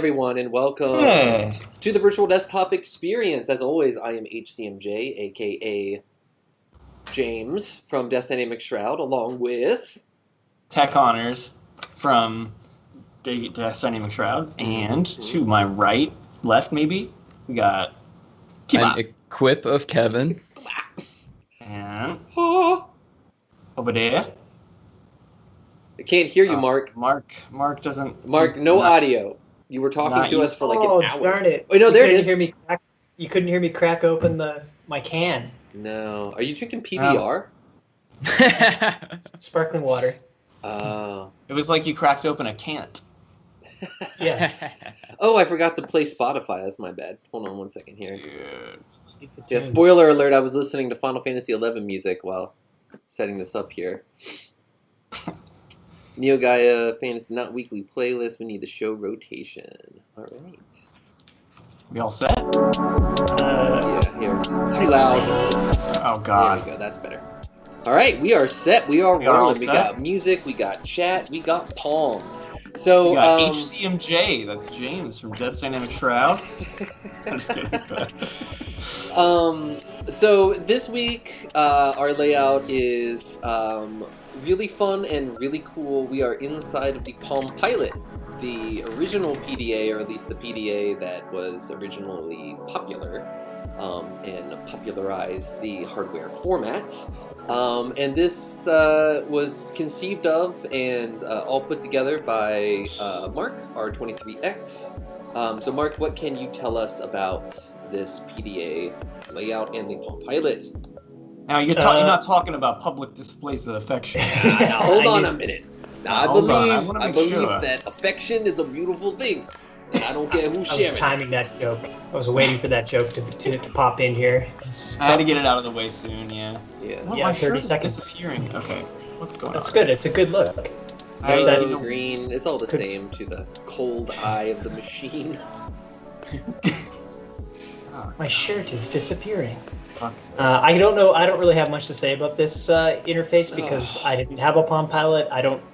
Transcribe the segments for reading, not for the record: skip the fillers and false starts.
everyone, and welcome to the Virtual Desktop Experience. As always, I am HCMJ, aka James from Dynamic Shroud, along with Tech Honors from Dynamic Shroud, and to my right, left maybe, we got I'm Equip of Kevin. And over there, I can't hear you, Mark. Mark doesn't. Mark, no audio. You were talking to us for like an hour. Darn it! Oh no, there it is. You couldn't hear me crack open my can. No, are you drinking PBR? Sparkling water. Oh. It was like you cracked open a cant. Yeah. Oh, I forgot to play Spotify. That's my bad. Hold on one second here. Yeah, spoiler alert, I was listening to Final Fantasy XI music while setting this up here. Neo Gaia Phantasy, not weekly playlist. We need the show rotation. All right. We all set? Yeah, here. It's too loud. Oh, God. There we go. That's better. All right, we are set. We are rolling. We set? got music. We got chat. We got Palm. So, we got HCMJ. That's James from Dynamic Shroud. I'm just kidding. So this week, our layout is really fun and really cool. We are inside of the Palm Pilot, the original PDA, or at least the PDA that was originally popular and popularized the hardware formats. And this was conceived of and all put together by Mark, R23X. So Mark, what can you tell us about this PDA layout and the Palm Pilot? Now, you're not talking about public displays of affection. Hold on a minute. Now, I believe sure. that affection is a beautiful thing, and I don't care who's sharing. I was timing that joke. I was waiting for that joke to pop in here. I had to get it out of the way soon, yeah. Yeah, 30 seconds. Disappearing. Okay, what's going on? That's good. It's a good look. Yellow, green, it's all the same to the cold eye of the machine. My shirt is disappearing. I don't know. I don't really have much to say about this interface because I didn't have a Palm Pilot.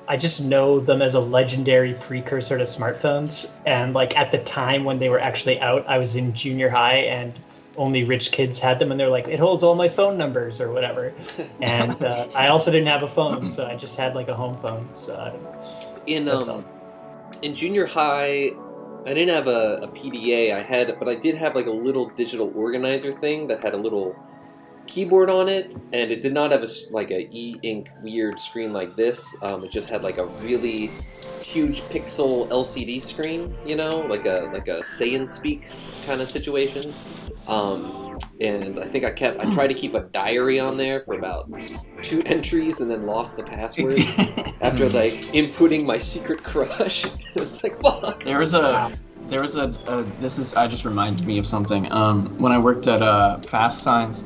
I just know them as a legendary precursor to smartphones. And like at the time when they were actually out, I was in junior high and only rich kids had them, and they're like, it holds all my phone numbers or whatever. And I also didn't have a phone, so I just had like a home phone. So in junior high, I didn't have a PDA. But I did have like a little digital organizer thing that had a little keyboard on it, and it did not have a e-ink weird screen like this. It just had like a really huge pixel LCD screen, you know, like a say and speak kind of situation. And I think I tried to keep a diary on there for about 2 entries and then lost the password after like inputting my secret crush. It was like, fuck. I just reminded me of something. When I worked at Fast Signs,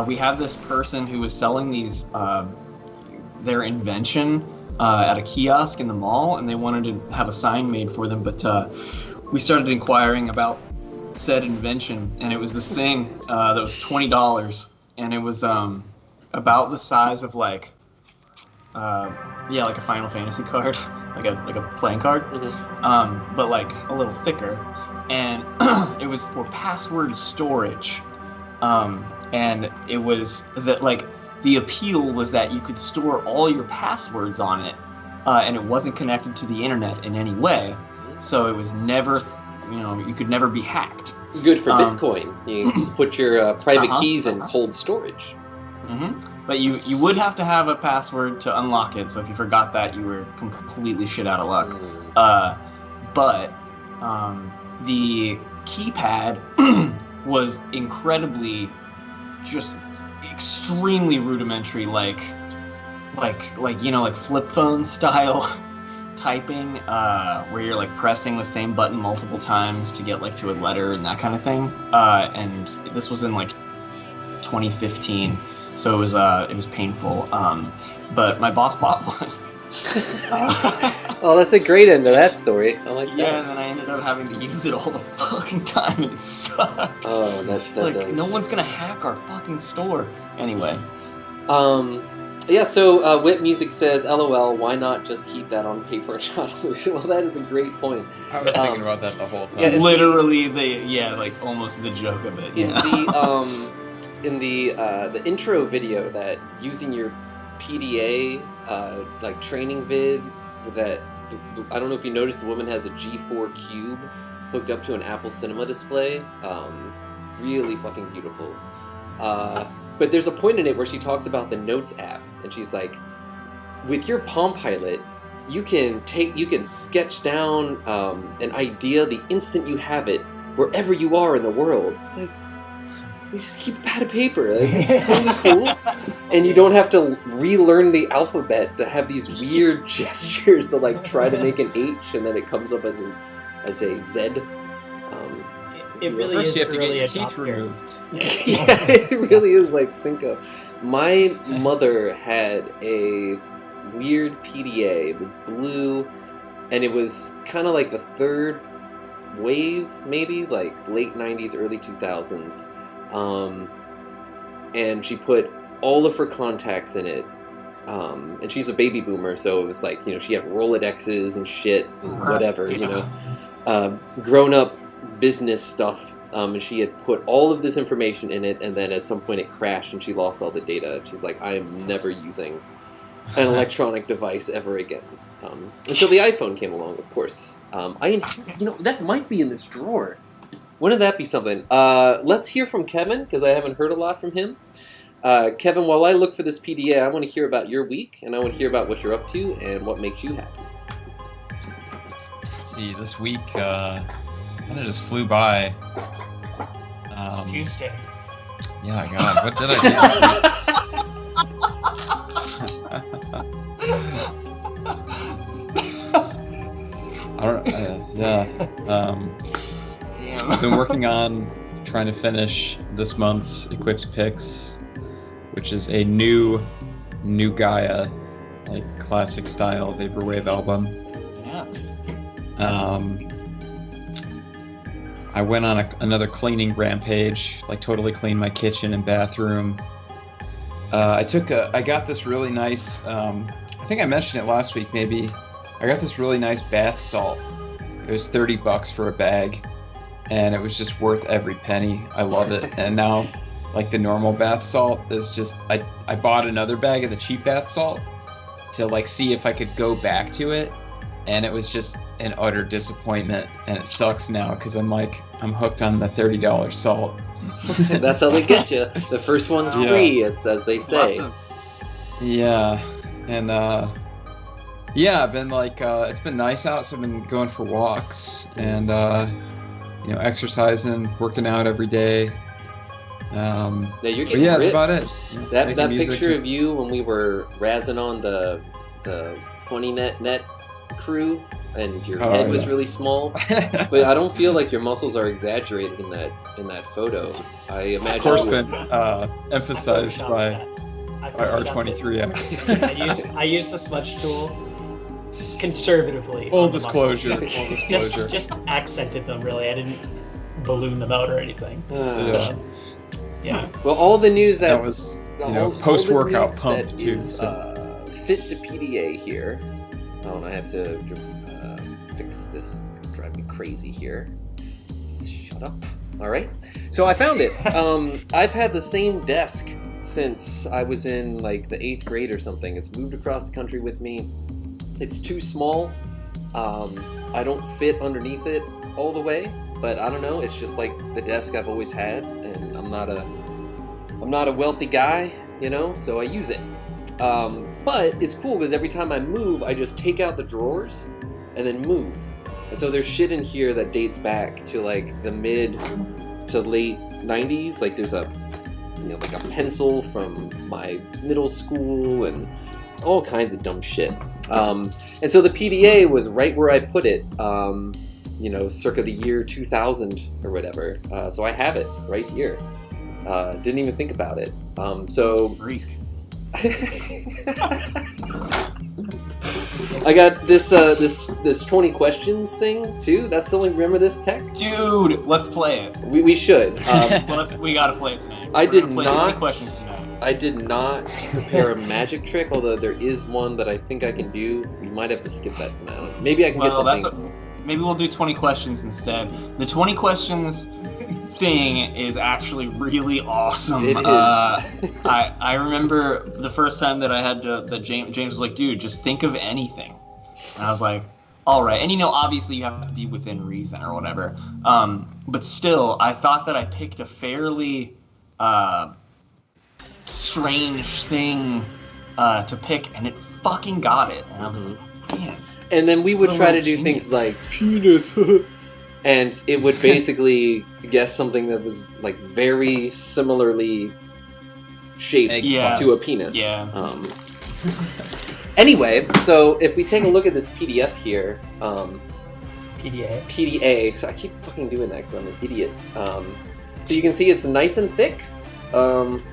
we had this person who was selling these, their invention at a kiosk in the mall, and they wanted to have a sign made for them, but we started inquiring about said invention, and it was this thing that was $20, and it was about the size of like a Final Fantasy card, like a playing card, but like a little thicker, and it was for password storage, and it was that like the appeal was that you could store all your passwords on it, and it wasn't connected to the internet in any way, so it was never. You could never be hacked. Good for Bitcoin. You put your private keys in cold storage. But you would have to have a password to unlock it, so if you forgot that, you were completely shit out of luck. But the keypad was incredibly, just extremely rudimentary, like flip phone style typing, where you're like pressing the same button multiple times to get like to a letter and that kind of thing. And this was in like 2015, so it was painful. But my boss bought one. Oh, that's a great end to that story. I like that. Yeah, and then I ended up having to use it all the fucking time, and it sucked. Oh, that like, does. No one's gonna hack our fucking store. Anyway. Yeah, so Whip Music says, LOL, why not just keep that on paper and not illusion? Well, that is a great point. I was thinking about that the whole time. Yeah, Literally, like almost the joke of it. In the intro video, that using your PDA like training vid, that I don't know if you noticed, the woman has a G4 cube hooked up to an Apple Cinema display. Really fucking beautiful. But there's a point in it where she talks about the Notes app, and she's like, with your Palm Pilot, you can sketch down an idea the instant you have it, wherever you are in the world. It's like, you just keep a pad of paper. Like, it's totally cool. And you don't have to relearn the alphabet to have these weird gestures to like try to make an H, and then it comes up as a Z. It really First is you have to really get your a teeth removed. Yeah, it really is like Cinco. My mother had a weird PDA. It was blue, and it was kind of like the third wave, maybe, like late 90s, early 2000s. And she put all of her contacts in it. And she's a baby boomer, so it was like, she had Rolodexes and shit and whatever, grown up business stuff. And she had put all of this information in it, and then at some point it crashed and she lost all the data. She's like, I am never using an electronic device ever again. Until the iPhone came along, of course. That might be in this drawer. Wouldn't that be something? Let's hear from Kevin, because I haven't heard a lot from him. Kevin, while I look for this PDA, I want to hear about your week, and I want to hear about what you're up to and what makes you happy. Let's see, this week kind of just flew by. It's Tuesday. Yeah, God, what did I do? I don't. I've been working on trying to finish this month's Eclipse Picks, which is a new Gaia, like classic style vaporwave album. Yeah. I went on another cleaning rampage, like totally cleaned my kitchen and bathroom. I got this really nice, I think I mentioned it last week maybe. I got this really nice bath salt. It was $30 for a bag, and it was just worth every penny. I love it. And now, like, the normal bath salt is just, I bought another bag of the cheap bath salt to like see if I could go back to it, and it was just an utter disappointment, and it sucks now because I'm hooked on the $30 salt. That's how they get you. The first one's free, it's as they say. Yeah, and I've been like, it's been nice out, so I've been going for walks and exercising, working out every day. You're getting ripped. That's about it. That picture of you when we were razzing on the Funny Net crew, and your head was really small, but I don't feel like your muscles are exaggerated in that photo. I imagine. Of course, been emphasized by R23X. I use the smudge tool conservatively. Full disclosure. Just accented them, really. I didn't balloon them out or anything. Yeah. Well, all the news that was post-workout pump too. Fit to PDA here. Oh, and I have to fix this. It's gonna drive me crazy here. Shut up. All right. So I found it. I've had the same desk since I was in like the 8th grade or something. It's moved across the country with me. It's too small. I don't fit underneath it all the way, but I don't know. It's just like the desk I've always had, and I'm not a wealthy guy, so I use it. But it's cool because every time I move, I just take out the drawers and then move. And so there's shit in here that dates back to like the mid to late 90s. Like there's a pencil from my middle school and all kinds of dumb shit. And so the PDA was right where I put it, circa the year 2000 or whatever. So I have it right here. Didn't even think about it. I got this 20 questions thing too. That's still, remember this, Tech? Dude, let's play it. We should. We gotta play it tonight. I did not prepare a magic trick, although there is one that I think I can do. We might have to skip that tonight. Maybe I can get something. Maybe we'll do 20 questions instead. The 20 questions thing is actually really awesome. It is. I remember the first time that I had that James was like, dude, just think of anything. And I was like, all right. And obviously you have to be within reason or whatever. But still, I thought that I picked a fairly strange thing to pick, and it fucking got it. And I was like, man. And then we would try to do things like penis, and it would basically guess something that was like very similarly shaped to a penis. Yeah. Anyway, so if we take a look at this PDF here, PDA. So I keep fucking doing that because I'm an idiot. So you can see it's nice and thick. Don't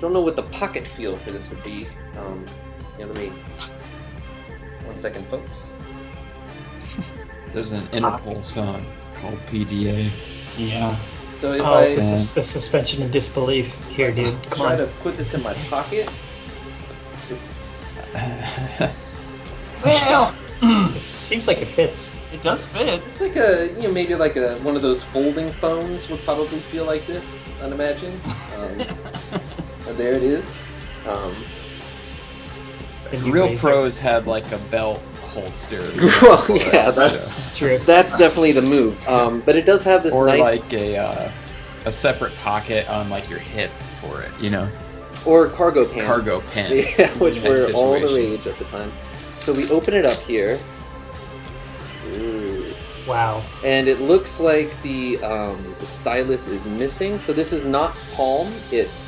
know what the pocket feel for this would be. Let me. 1 second, folks. There's an Interpol song called PDA. Yeah. So if this is the suspension of disbelief here, dude. Come try on. to put this in my pocket, it's Well, It seems like it fits. it does fit. it's like maybe like one of those folding phones would probably feel like this. I'd imagine. There it is. Real pros had like a belt holster. Well, yeah, That's true. that's definitely the move. But it does have this or nice, like a separate pocket on like your hip for it, or cargo pants. Cargo pants. Yeah, which type were all the situation. rage at the time. So we open it up here. Ooh. Wow. And it looks like the stylus is missing. So this is not palm. It's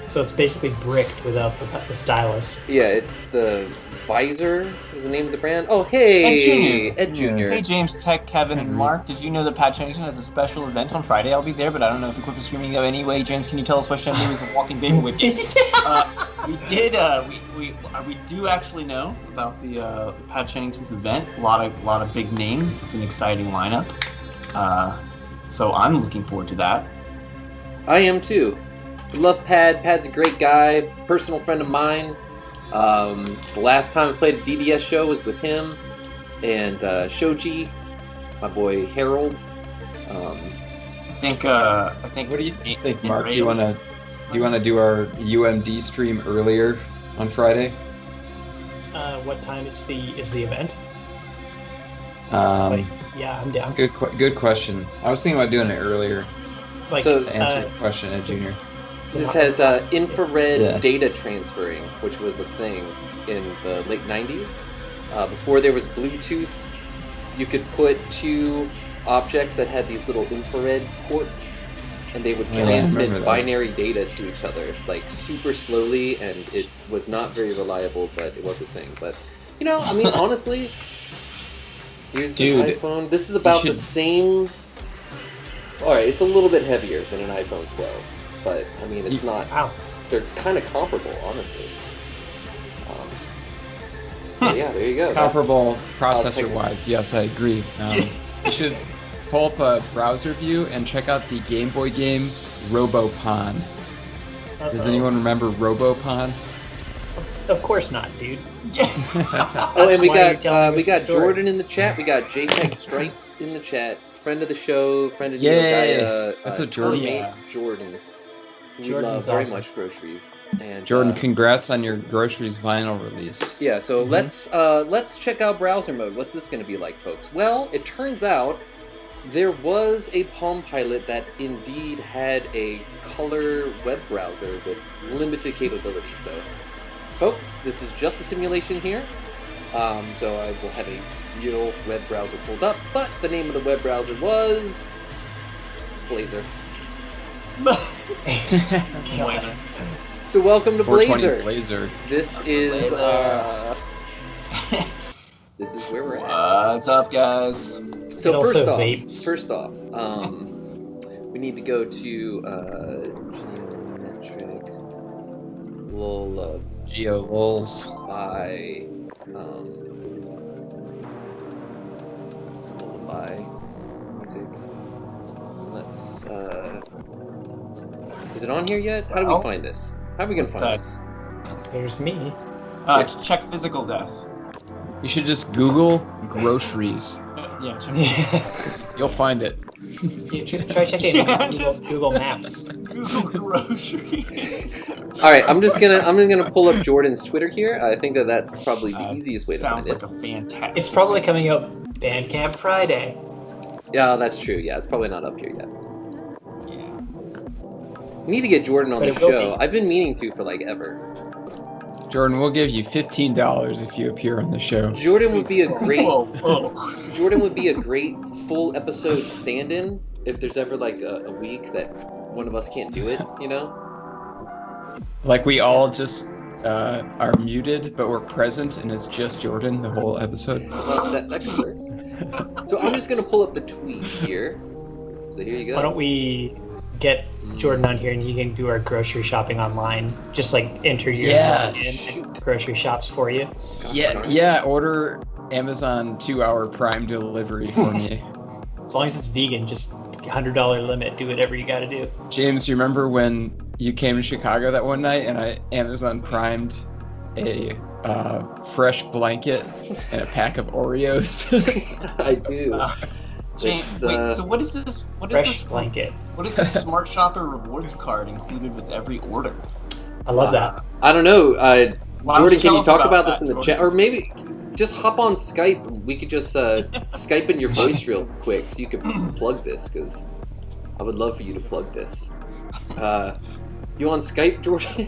So it's basically bricked without the stylus. yeah, it's the visor is the name of the brand. Oh, hey, Ed Jr. Hey, James, Tech, Kevin, and Mark. Did you know that Patch Nation has a special event on Friday? I'll be there, but I don't know if the equipment streaming go anyway. James, can you tell us what Shenmue is a walking baby wicket? We do actually know about the Pat Chennington's event. A lot of big names. It's an exciting lineup. So I'm looking forward to that. I am too. I love Pad. Pad's a great guy, personal friend of mine. The last time I played a DDS show was with him and Shoji, my boy Harold. I think. What do you think, Mark? Do you want to do our UMD stream earlier on Friday? What time is the event? Um, Yeah, I'm down. Good question. I was thinking about doing it earlier So- to answer your question, Ed Jr. This has infrared data transferring, which was a thing in the late 90s. Before there was Bluetooth, you could put two objects that had these little infrared ports, and they would transmit binary data to each other, like super slowly, and it was not very reliable, but it was a thing. But, honestly, here's an iPhone. This is about the same... Alright, it's a little bit heavier than an iPhone 12. But, it's not... Wow. They're kind of comparable, honestly. So yeah, there you go. Comparable processor-wise, yes, I agree. You should pull up a browser view and check out the Game Boy game Robopon. Does anyone remember Robopon? Of course not, dude. Oh, and we got Jordan in the chat. We got JPEG Stripes in the chat. Friend of the show, friend of Neo Gaia. That's a Jordan. Jordan. We Jordan's love very awesome. much groceries. And Jordan, congrats on your groceries vinyl release. yeah, so let's check out browser mode. What's this going to be like, folks? Well, it turns out there was a Palm Pilot that indeed had a color web browser with limited capabilities. So, folks, this is just a simulation here. So I will have a real web browser pulled up, but the name of the web browser was Blazor. So welcome to 420 Blazor. Blazor. This is this is where we're at. What's up, guys? So It first also off, vapes. we need to go to geometric lullaby GeoLuls. lullaby music. Let's Is it on here yet? How do we find this? How are we gonna find this? There's me. Check physical death. You should just Google groceries. Yeah, check You'll find it. Try checking Google Maps. Google groceries. All right, I'm gonna pull up Jordan's Twitter here. I think that's probably the easiest way to find Sounds it. like a fantastic. It's probably coming up Bandcamp Friday. Yeah, that's true. Yeah, it's probably not up here yet. Yeah. We need to get Jordan on But the it will show. be. I've been meaning to for like ever. Jordan, we'll give you $15 if you appear on the show. Jordan would be a great Whoa. Jordan would be a great full episode stand-in if there's ever like a week that one of us can't do it, you know? Like we all just are muted, but we're present, and it's just Jordan the whole episode. Well, that could work. So I'm just gonna pull up the tweet here. So here you go. Why don't we get Jordan on here and he can do our grocery shopping online? Just like enter your Yes. in and grocery shops for you. Yeah. Order Amazon 2-hour Prime delivery for me. As long as it's vegan, just $100 limit. Do whatever you got to do. James, you remember when you came to Chicago that one night and I Amazon Primed a fresh blanket and a pack of Oreos? I do. James, It's, wait, so what is this? What is Fresh this blanket. What is this Smart Shopper rewards card included with every order? I love that. I don't know. Why don't Jordan, you can tell you us talk about about this that, in the Jordan? chat, or maybe just hop on Skype? We could just Skype in your voice real quick, so you could plug this, because I would love for you to plug this. You on Skype, Jordan?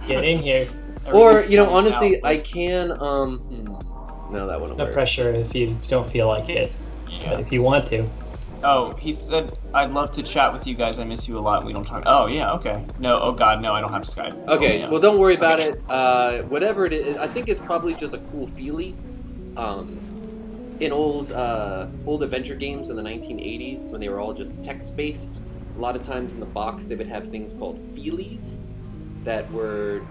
Get in here. Or you know, Everything's honestly, out. I can. No, that wouldn't No work. pressure if you don't feel like it. But Yeah. if you want to. Oh, he said, I'd love to chat with you guys. I miss you a lot. We don't talk. Oh, yeah, okay. No, oh god, no, I don't have Skype. Okay, Oh, yeah. well, don't worry about it. Whatever it is, I think it's probably just a cool feelie. In old adventure games in the 1980s, when they were all just text-based, a lot of times in the box they would have things called feelies that were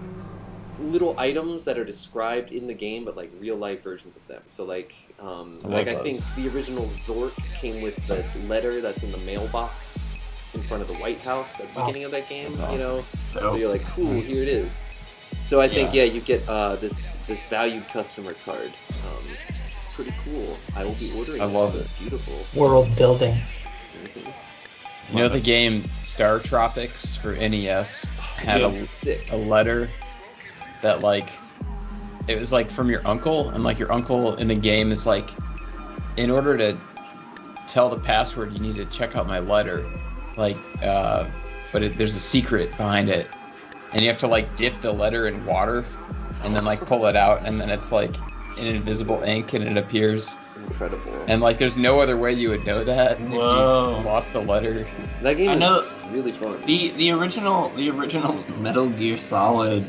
little items that are described in the game, but like real-life versions of them. So like I think the original Zork came with the letter that's in the mailbox in front of the White House at the beginning of that game. That's You know, So, so you're like, cool, here it is. So I think you get this valued customer card, which is pretty cool. I will be ordering. I love this. it. It's beautiful. World building. You know the game Star Tropics for NES had Yeah, sick. a letter that like it was like from your uncle, and like your uncle in the game is like, in order to tell the password you need to check out my letter, like but there's a secret behind it, and you have to like dip the letter in water and then like pull it out, and then it's like in invisible ink and it appears. Incredible. And like there's no other way you would know that if Whoa. you lost the letter. That game I know- is really fun. the original Metal Gear Solid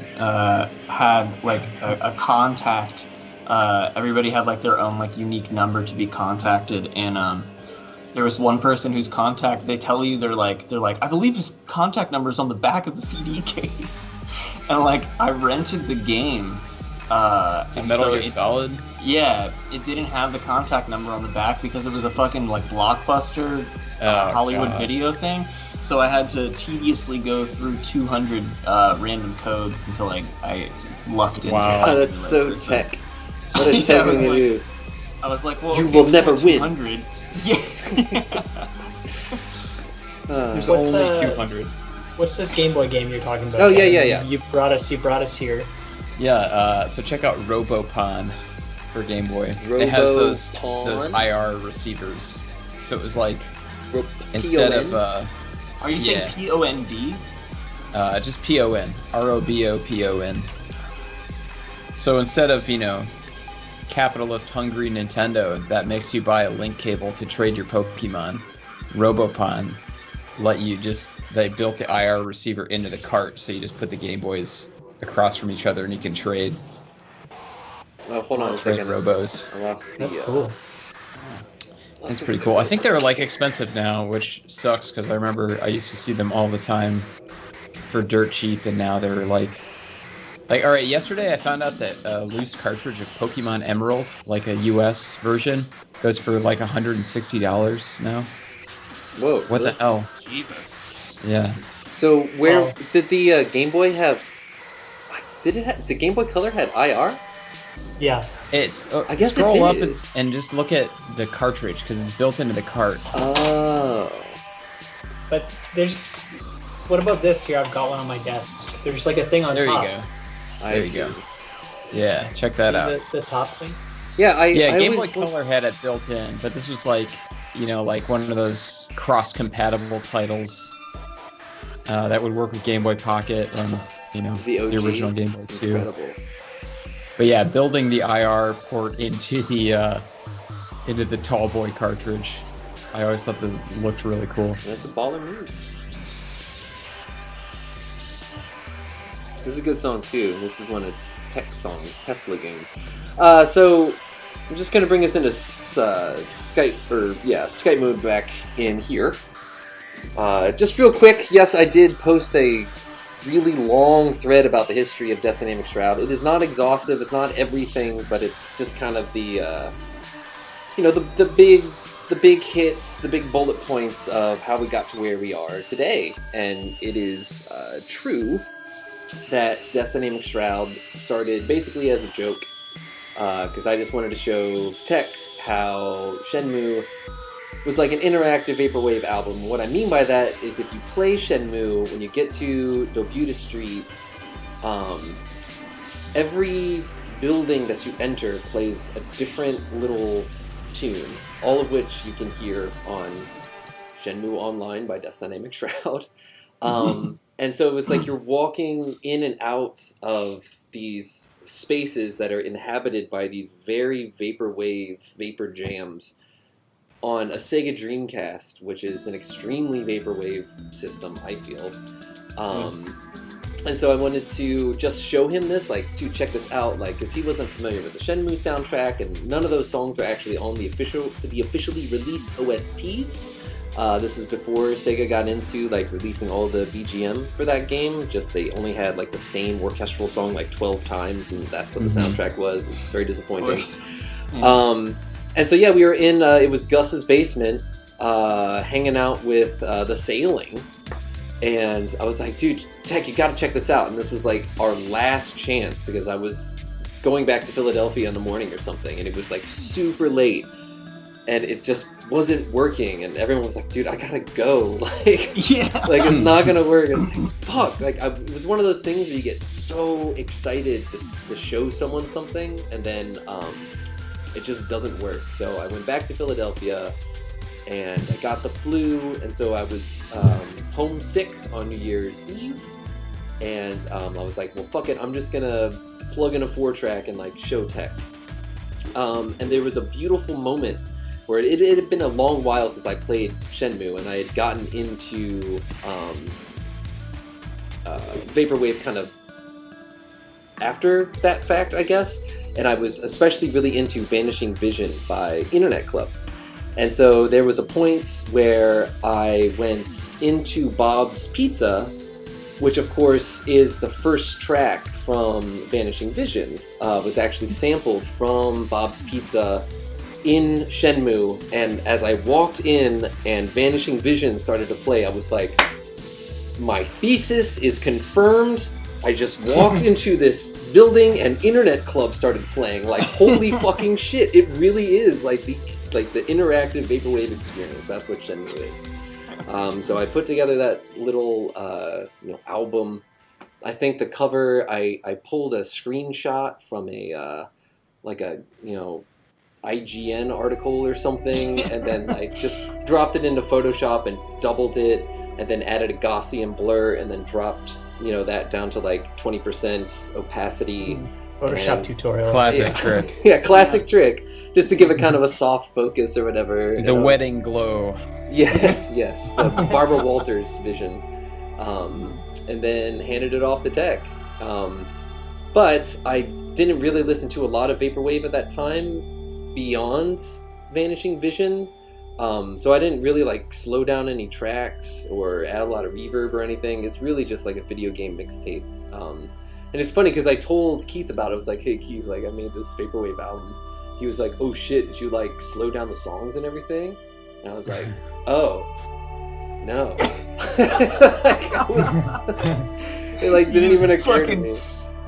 had like a contact. Everybody had like their own like unique number to be contacted, and there was one person whose contact, they tell you they're like I believe his contact number is on the back of the CD case, and like I rented the game. It's a and Metal so Gear it- Solid. Yeah, it didn't have the contact number on the back because it was a fucking like Blockbuster Oh, Hollywood God. video thing. So I had to tediously go through 200 random codes until I lucked into Wow. Oh, that's the so right person. tech. What a Yeah, tech I was thing to like- do. I was like, well, You okay, will never win. 200. Yeah. There's What's, only 200. What's this Game Boy game you're talking about? Oh, yeah, Kevin? yeah, yeah. You brought us here. Yeah, so check out RoboPon for Game Boy. It has those RoboPon? IR receivers. So it was like Ro- instead PON? of Are you Yeah. saying POND? just PON, ROBOPON. So instead of capitalist hungry Nintendo that makes you buy a link cable to trade your Pokemon, RoboPon they built the IR receiver into the cart, so you just put the Game Boys across from each other and you can trade Hold on a trade second. robos. I lost the, That's cool. That's pretty cool. I think they're like expensive now, which sucks because I remember I used to see them all the time for dirt cheap, and now they're like all right. Yesterday I found out that a loose cartridge of Pokemon Emerald, like a US version, goes for like $160 now. Whoa. What the really? hell? Jesus. Yeah. So where Wow. did the Game Boy have? Did it? The Game Boy Color had IR? Yeah. It's I guess it scroll up did. and just look at the cartridge because it's built into the cart. Oh. But there's. What about this here? I've got one on my desk. There's like a thing on There you top. go. I There you see. go. Yeah, check that See out. the top thing? Yeah, Yeah, I Game Boy always Color had it built in, but this was like, like one of those cross-compatible titles that would work with Game Boy Pocket and, the OG. the original Game Boy too. Incredible. But yeah, building the IR port into the Tall Boy cartridge, I always thought this looked really cool. That's a baller move. This is a good song too. This is one of Tech songs, Tesla game. So I'm just gonna bring us into Skype mode back in here. Just real quick, yes, I did post a really long thread about the history of Dynamic Shroud. It is not exhaustive, it's not everything, but it's just kind of the the big hits, the big bullet points of how we got to where we are today. And it is true that Dynamic Shroud started basically as a joke, because I just wanted to show Tech how Shenmue was like an interactive vaporwave album. What I mean by that is if you play Shenmue, when you get to Dobuta Street, every building that you enter plays a different little tune, all of which you can hear on Shenmue Online by Dynamic Shroud. And so it was like you're walking in and out of these spaces that are inhabited by these very vaporwave, vapor jams on a Sega Dreamcast, which is an extremely vaporwave system, I feel. And so I wanted to just show him this, like, to check this out, like, because he wasn't familiar with the Shenmue soundtrack, and none of those songs are actually on the officially released OSTs. This is before Sega got into like releasing all the BGM for that game. Just they only had like the same orchestral song like 12 times, and that's what the soundtrack was. It's very disappointing. And so yeah, we were in it was Gus's basement, hanging out with the Sailing, and I was like, dude, Tech, you gotta check this out. And this was like our last chance because I was going back to Philadelphia in the morning or something, and it was like super late. And it just wasn't working, and everyone was like, "Dude, I gotta go." Like it's not gonna work. It's like, fuck. Like it was one of those things where you get so excited to show someone something, and then it just doesn't work. So I went back to Philadelphia, and I got the flu, and so I was homesick on New Year's Eve, and I was like, "Well, fuck it. I'm just gonna plug in a 4-track and like show Tech." And there was a beautiful moment where it had been a long while since I played Shenmue, and I had gotten into vaporwave kind of after that fact, I guess, and I was especially really into Vanishing Vision by Internet Club. And so there was a point where I went into Bob's Pizza, which of course is the first track from Vanishing Vision, was actually sampled from Bob's Pizza in Shenmue, and as I walked in and Vanishing Vision started to play, I was like, my thesis is confirmed. I just walked into this building and Internet Club started playing. Like, holy fucking shit, it really is like the interactive vaporwave experience. That's what Shenmue is. So I put together that little album. I think the cover, I pulled a screenshot from a IGN article or something, and then I just dropped it into Photoshop and doubled it, and then added a Gaussian blur, and then dropped that down to like 20% opacity. Photoshop tutorial. Classic trick. Yeah, classic trick, just to give it kind of a soft focus or whatever. The wedding glow. Yes, the Barbara Walters vision, and then handed it off to Tech. But I didn't really listen to a lot of vaporwave at that time beyond Vanishing Vision, so I didn't really like slow down any tracks or add a lot of reverb or anything. It's really just like a video game mixtape. And it's funny because I told Keith about it. I was like, hey Keith, like I made this vaporwave album. He was like, oh shit, did you like slow down the songs and everything? And I was like, oh, No. It like didn't even occur to me.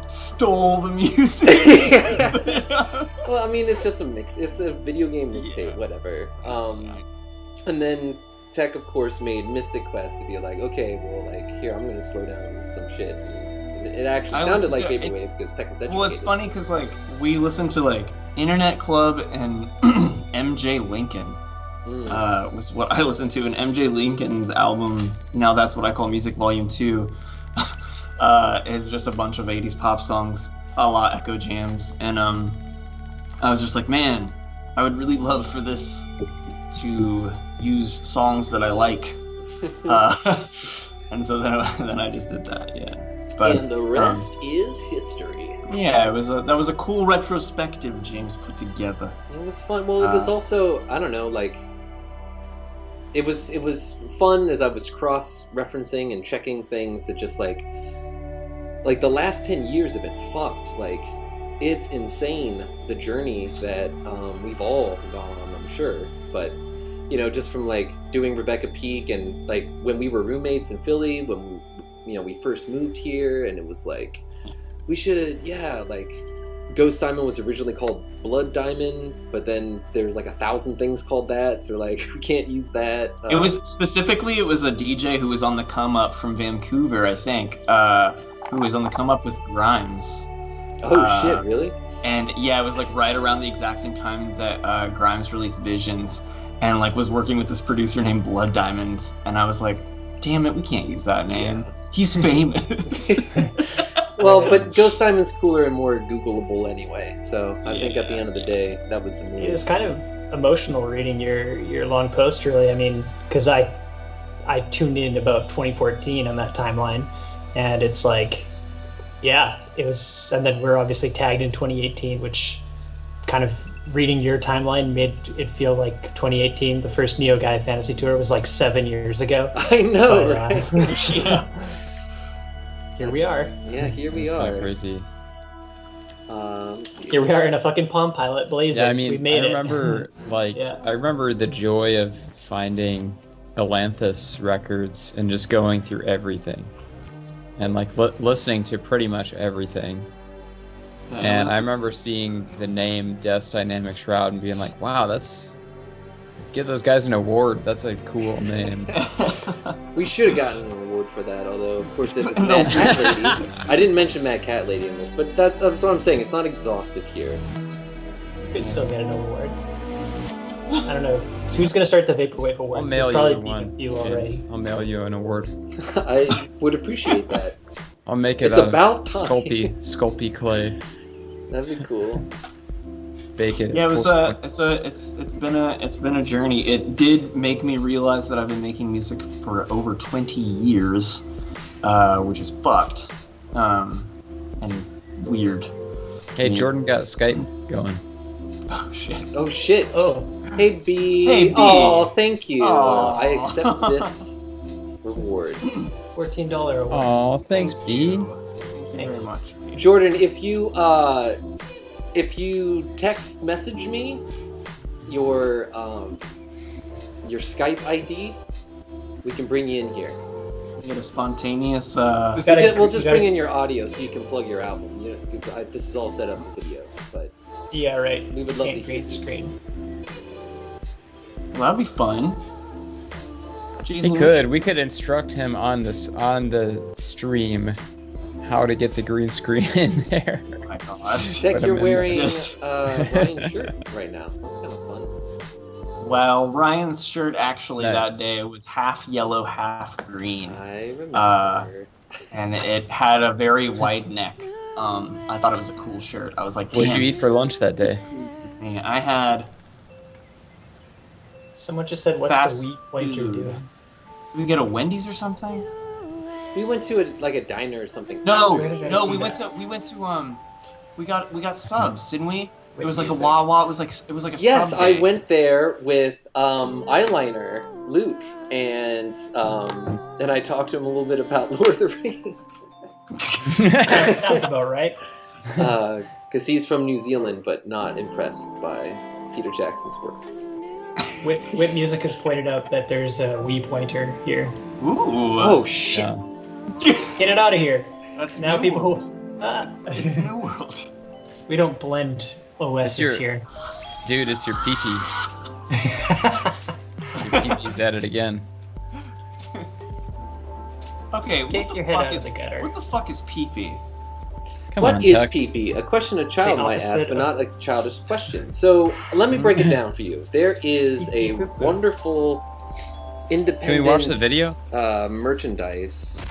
Stole the music. Well, I mean, it's just a mix. It's a video game mixtape, whatever. And then Tech, of course, made Mystic Quest to be like, okay, well, like, here, I'm gonna slow down some shit. And it actually sounded like vaporwave because Tech was educated. Well, it's funny because like we listened to like Internet Club and MJ Lincoln. Was what I listened to, and MJ Lincoln's album, Now That's What I Call Music Volume 2, is just a bunch of 80s pop songs, a la Echo Jams, and I was just like, man, I would really love for this to use songs that I like, and so then I just did that, yeah. But, and the rest is history. Yeah, that was a cool retrospective James put together. It was fun. Well, it was also, I don't know, like, it was fun as I was cross-referencing and checking things that just like the last 10 years have been fucked. Like, it's insane the journey that we've all gone on, I'm sure. But, you know, just from like doing Rebecca Peak and like when we were roommates in Philly, when we first moved here, and it was like, we should, like, Ghost Diamond was originally called Blood Diamond, but then there's like 1,000 things called that, so like we can't use that. It was a DJ who was on the come up from Vancouver, I think, who was on the come up with Grimes. Oh shit, really? And yeah, it was like right around the exact same time that Grimes released Visions, and like was working with this producer named Blood Diamonds, and I was like, damn it, we can't use that name. Yeah. He's famous. Well, but Ghost Diamond's cooler and more Googleable anyway, so I think at the end of the day, that was the move. It was kind of emotional reading your long post, really. I mean, because I tuned in about 2014 on that timeline, and it's like, yeah, it was, and then we're obviously tagged in 2018, which kind of reading your timeline made it feel like 2018, the first Neo Gaia Phantasy Tour, was like 7 years ago. I know, right? Yeah. Here we are. Yeah, here we are. Kind of crazy. Here we are in a fucking Palm Pilot blazing. Yeah, I mean, we made I remember, I remember the joy of finding Atlantis records and just going through everything, and like listening to pretty much everything. And I remember seeing the name Death's Dynamic Shroud and being like, wow, give those guys an award. That's a cool name. We should have gotten an award for that, although, of course, it was Mad Cat Lady. I didn't mention Mad Cat Lady in this, but that's what I'm saying. It's not exhaustive here. You could still get an award. I don't know. So who's going to start the Vaporwave Awards? I'll mail you one. You already. I'll mail you an award. I would appreciate that. I'll make it It's about time. Sculpey clay. That'd be cool. Bake it. Yeah, it's been a journey. It did make me realize that I've been making music for over 20 years, which is fucked, and weird. Hey, Jordan got Skype going. Oh shit. Oh. Hey B. Hey, B. Oh, thank you. Oh. I accept this reward. $14 award. Oh, thanks B. Thank you very much. Jordan, if you text message me your Skype ID, we can bring you in here. We get a spontaneous. We'll just bring in your audio so you can plug your album. You know, because this is all set up for video. But yeah, right. We would love to create the screen. Well, that'd be fun. Jeez, we could instruct him on the stream how to get the green screen in there. Oh my god. Tech, you're wearing Ryan's shirt right now. That's kind of fun. Well, Ryan's shirt actually that day was half yellow, half green. I remember. And it had a very wide neck. I thought it was a cool shirt. I was like, what did you eat for lunch that day? I had... Someone just said, what's the wheat pointer doing? Did we get a Wendy's or something? We went to a diner or something. No, we got subs, didn't we? It was like a Wawa. It was like a Yes, sub day. I went there with eyeliner Luke, and I talked to him a little bit about Lord of the Rings. Sounds about right. Because he's from New Zealand, but not impressed by Peter Jackson's work. Whip Music has pointed out that there's a Wii pointer here. Ooh. Oh shit! Yeah. Get it out of here. That's Now New people. World. It's New World. We don't blend OSs your- here. Dude, it's your pee-pee. Your pee-pee's at it again. Okay, Get your head out of the gutter. What the fuck is pee-pee? Come What on, is Tuck. pee-pee? A question a child The might ask, opposite but of- not a childish question. So let me break it down for you. There is a wonderful independent watch the video? Merchandise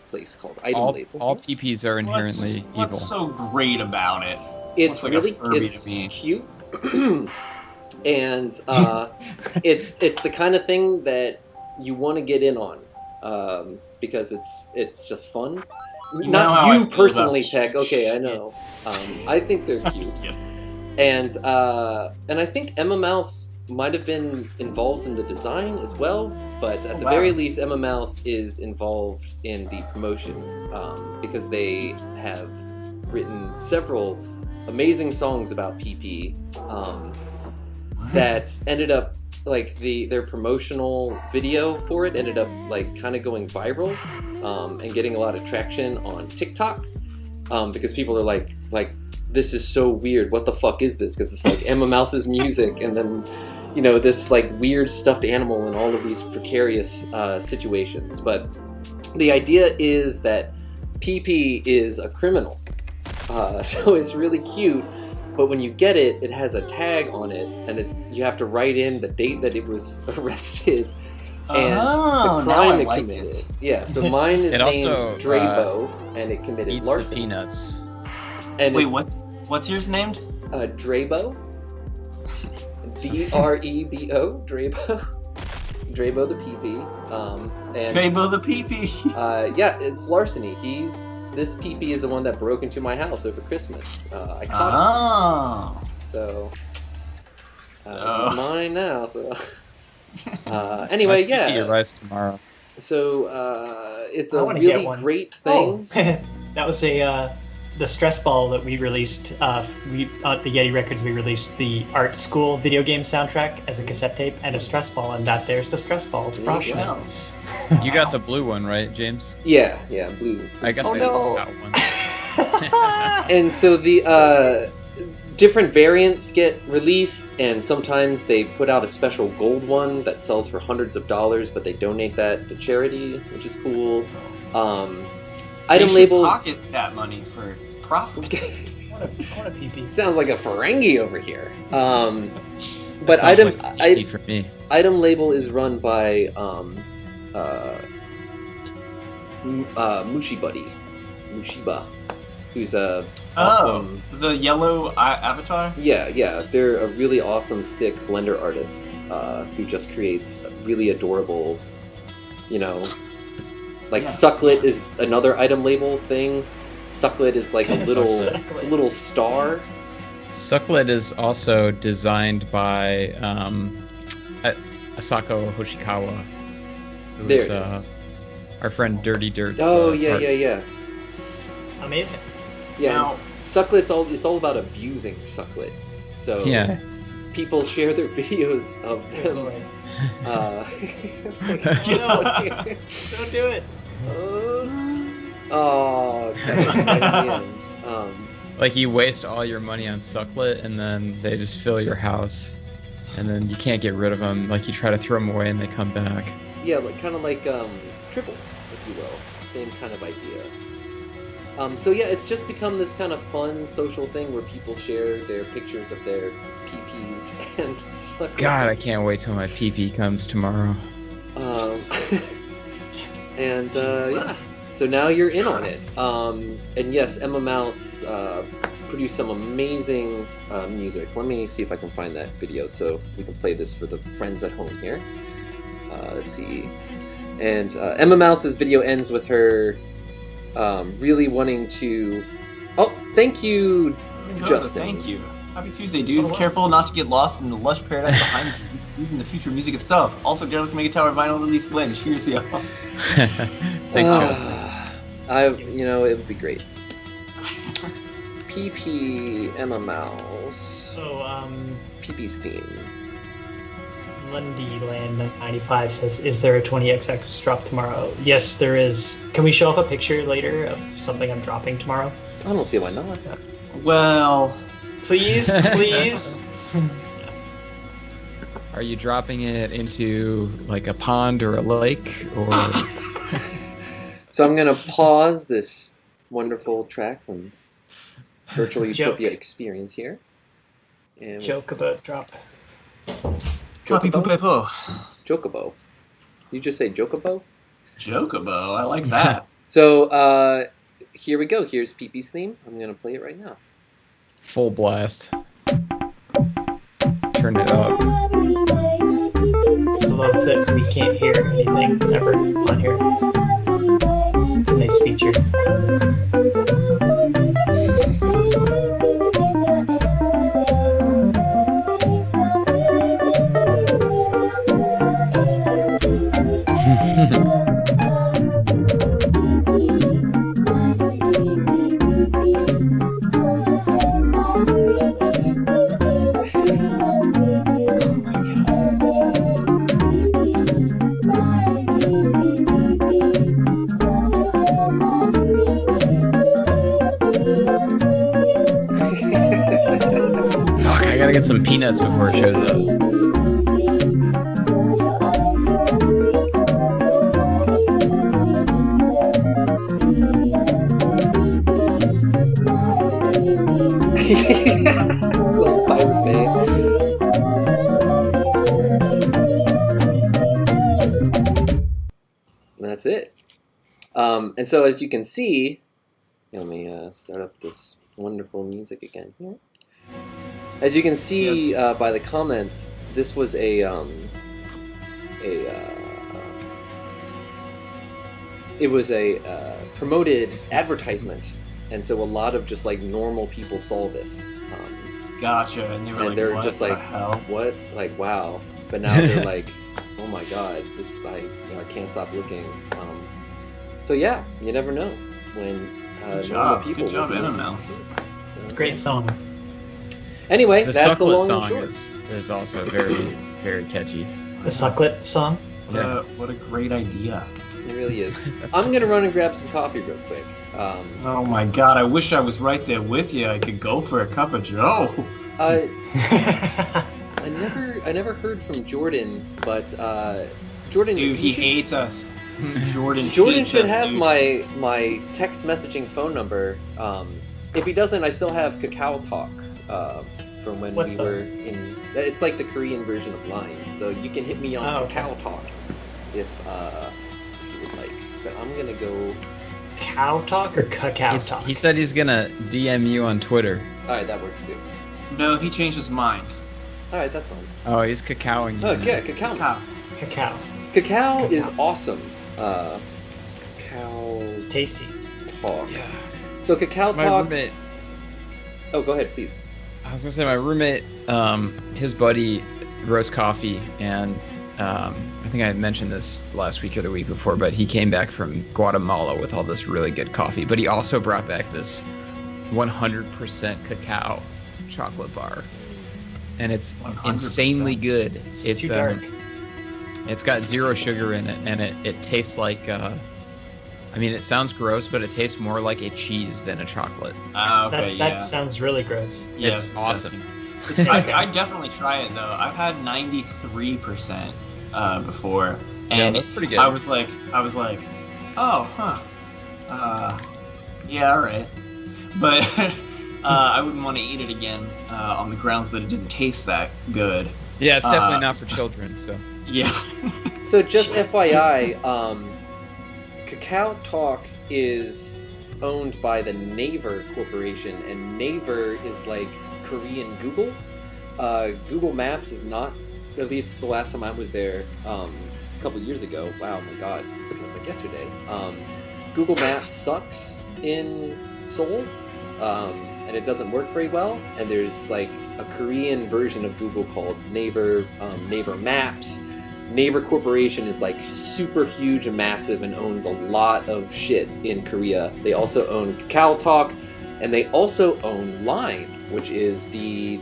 place called Item Label. All pee-pees are inherently evil. What's so great about it? It's looks like a really Furby it's to me. cute, and it's the kind of thing that you want to get in on because it's just fun. You know how Not I you feel personally, about Tech. Okay, I shit. know. I think they're cute, Yeah. and I think Emma Mouse might have been involved in the design as well. But at the wow. very least, Emma Mouse is involved in the promotion because they have written several amazing songs about PP that ended up like their promotional video for it ended up like kind of going viral and getting a lot of traction on TikTok because people are like this is so weird, what the fuck is this, because it's like Emma Mouse's music and then this like weird stuffed animal in all of these precarious situations. But the idea is that PP is a criminal, so it's really cute. But when you get it, it has a tag on it, and you have to write in the date that it was arrested and Oh, the now crime I it like committed. it. Yeah, so mine is It named also, Drabo, and it committed Eats the larceny. peanuts. And Wait, what's yours named? Drabo. Drebo, Drabo. Drabo the PP. And Rainbow the pee-pee. yeah, it's larceny. This PP is the one that broke into my house over Christmas. I caught Oh. him, so So- he's mine now. So anyway, My pee-pee yeah. arrives tomorrow. So it's I a wanna get really one. great thing. Oh, that was the stress ball that we released. We at the Yeti Records we released the art school video game soundtrack as a cassette tape and a stress ball, and there's the stress ball. There you Froshman. go. You got the blue one, right, James? Yeah, blue. I got Oh, the no. that one. And so the different variants get released, and sometimes they put out a special gold one that sells for hundreds of dollars, but they donate that to charity, which is cool. Item They should labels pocket that money for profit. I want a PP. sounds like a Ferengi over here. But Sounds item like pee-pee for me. item label is run by Mushiba, who's a awesome. Oh, the yellow avatar? Yeah, they're a really awesome, sick Blender artist who just creates really adorable, like Yeah. Sucklet is another item label thing. Sucklet is like a little, Sucklet. it's a little star. Sucklet is also designed by Asako Hoshikawa, who There is it is. our friend Dirty Dirt's. Oh yeah. Amazing. Yeah, Now- and Sucklet's it's all about abusing Sucklet. So Yeah. people share their videos of Good them. lord. Like, Don't do it. oh, okay. Like you waste all your money on Sucklet, and then they just fill your house, and then you can't get rid of them. Like you try to throw them away, and they come back. Yeah, like kind of like triples, if you will. Same kind of idea. So yeah, it's just become this kind of fun social thing where people share their pictures of their PPs and Sucklets. God, I can't wait till my PP comes tomorrow. And yeah, so now you're in on it. And yes, Emma Mouse produced some amazing music. Let me see if I can find that video so we can play this for the friends at home here. Let's see. And Emma Mouse's video ends with her really wanting to... Oh, thank you, Justin. Thank you. Happy Tuesday, dudes. Careful not to get lost in the lush paradise behind you, using the future music itself. Also, Derek Mega Tower vinyl release blend. Cheers, y'all. Thanks, Justin. It would be great. PP Emma Mouse. So, Peepee's theme. Lundyland 95 says, "Is there a 20XX drop tomorrow?" Yes, there is. Can we show up a picture later of something I'm dropping tomorrow? I don't see why not. Well, Please, please. Are you dropping it into like a pond or a lake or? So I'm gonna pause this wonderful track from Virtual Utopia Experience here. And Joke about drop. Papi Jokobo? Pupepo. Jokobo. You just say Jokobo? Jokobo, I like that. So here we go. Here's Peepee's theme. I'm gonna play it right now. Full blast. Turn it up. I love that we can't hear anything ever on here. It's a nice feature. I gotta get some peanuts before it shows up. Little Pirate Bay. And that's it. And so as you can see, let me start up this wonderful music again here. As you can see by the comments, this was it was a promoted advertisement, and so a lot of just like normal people saw this. Gotcha. And they were They're what just the like, hell? what? Like, wow. But now they're like, oh my god, this is like, I can't stop looking. So yeah, you never know when Good normal job. people Good job, will be Animals. Great song. Anyway, The that's the sucklet long song and short. is also very, very catchy. The Sucklet song. What a great idea. It really is. I'm gonna run and grab some coffee real quick. Oh my god, I wish I was right there with you. I could go for a cup of joe. I never heard from Jordan, but Jordan, Dude, he should- hates us. Jordan hates should us, have dude. my text messaging phone number. If he doesn't, I still have Cacao Talk from when What we the- were in. It's like the Korean version of Line, so you can hit me on Oh, okay. Cacao Talk if you would like. But I'm gonna go. Cow talk or cacao talk? He said he's gonna DM you on Twitter. All right, that works too. No, he changed his mind. All right, that's fine. Oh, he's cacaoing you. Oh yeah, Cacao. Cow. Cacao. Cacao is Cacao. awesome. Cacao It's tasty. Talk. Yeah. So Cacao My Talk. roommate. Oh, go ahead, please. I was gonna say my roommate, his buddy roasts coffee, and I think I mentioned this last week or the week before, but he came back from Guatemala with all this really good coffee. But he also brought back this 100% cacao chocolate bar, and it's 100%. insanely good. It's too dark. It's got 0 sugar in it, and it tastes like. I mean, it sounds gross, but it tastes more like a cheese than a chocolate. Okay, that yeah. sounds really gross. Yeah, It's awesome. I'd definitely try it though. I've had 93% before, Yeah, and that's pretty good. I was like, oh, huh, yeah, all right, but I wouldn't want to eat it again on the grounds that it didn't taste that good. Yeah, it's definitely not for children. So Yeah. So just FYI, Cacao Talk is owned by the Naver Corporation, and Naver is like Korean Google. Google Maps is not, at least the last time I was there a couple years ago. Wow, my god, it was like yesterday. Google Maps sucks in Seoul, and it doesn't work very well. And there's like a Korean version of Google called Naver, Naver Maps. Naver Corporation is like super huge and massive and owns a lot of shit in Korea. They also own Cacao Talk, and they also own Line. which is the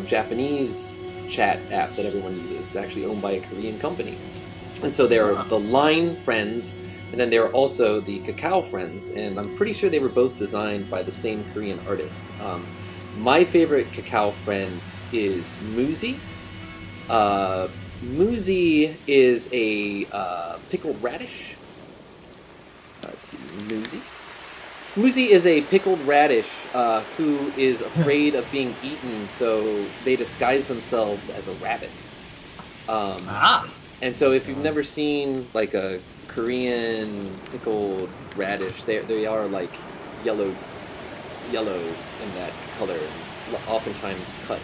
Japanese chat app that everyone uses. It's actually owned by a Korean company. And so there are the Line friends, and then there are also the Cacao friends, and I'm pretty sure they were both designed by the same Korean artist. My favorite Cacao friend is Muzi. Muzi is a pickled radish. Let's see, Muzi. Muzi is a pickled radish who is afraid of being eaten, so they disguise themselves as a rabbit. And so if you've never seen like a Korean pickled radish, they are like yellow in that color, oftentimes cut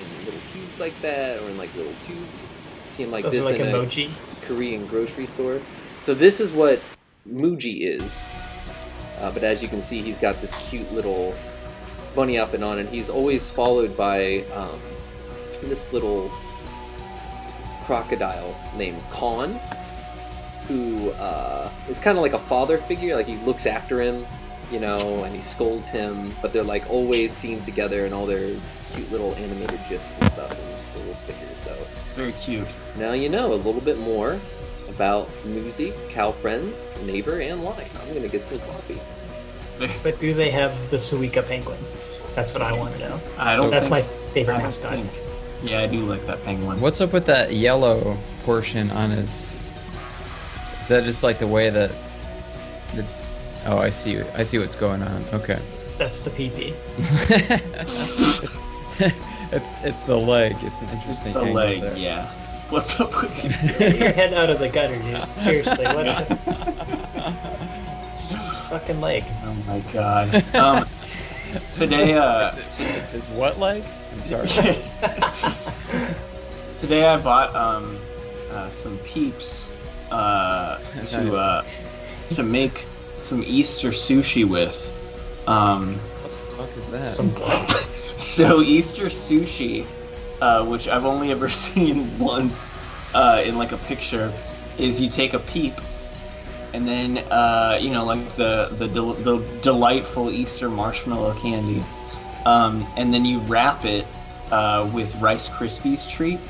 in little cubes like that, or in like little tubes. See them like Those this are like in emojis. a Korean grocery store. So this is what Muji is. But as you can see, he's got this cute little bunny outfit on, and he's always followed by this little crocodile named Khan, who is kind of like a father figure. Like, he looks after him, you know, and he scolds him, but they're like always seen together in all their cute little animated gifs and stuff, and little stickers. So Very cute. now you know a little bit more about Muzi, Cow Friends, Neighbor, and Line. I'm gonna get some coffee. But do they have the Suica penguin? That's what I want to know. I don't That's think- my favorite I don't mascot. think. Yeah, I do like that penguin. What's up with that yellow portion on his? Is that just like the way that? Oh, I see. I see what's going on. Okay. That's the PP. it's the leg. It's an interesting The angle leg, there. yeah. What's up with you? Get your head out of the gutter, dude. Seriously, what? It's fucking leg. Oh my god. Today, It's his what leg? I'm sorry. today I bought some Peeps to make some Easter sushi with. What the fuck is that? Some So Easter sushi, which I've only ever seen once in like a picture, is you take a Peep, and then you know, like the delightful Easter marshmallow candy, and then you wrap it with Rice Krispies treat,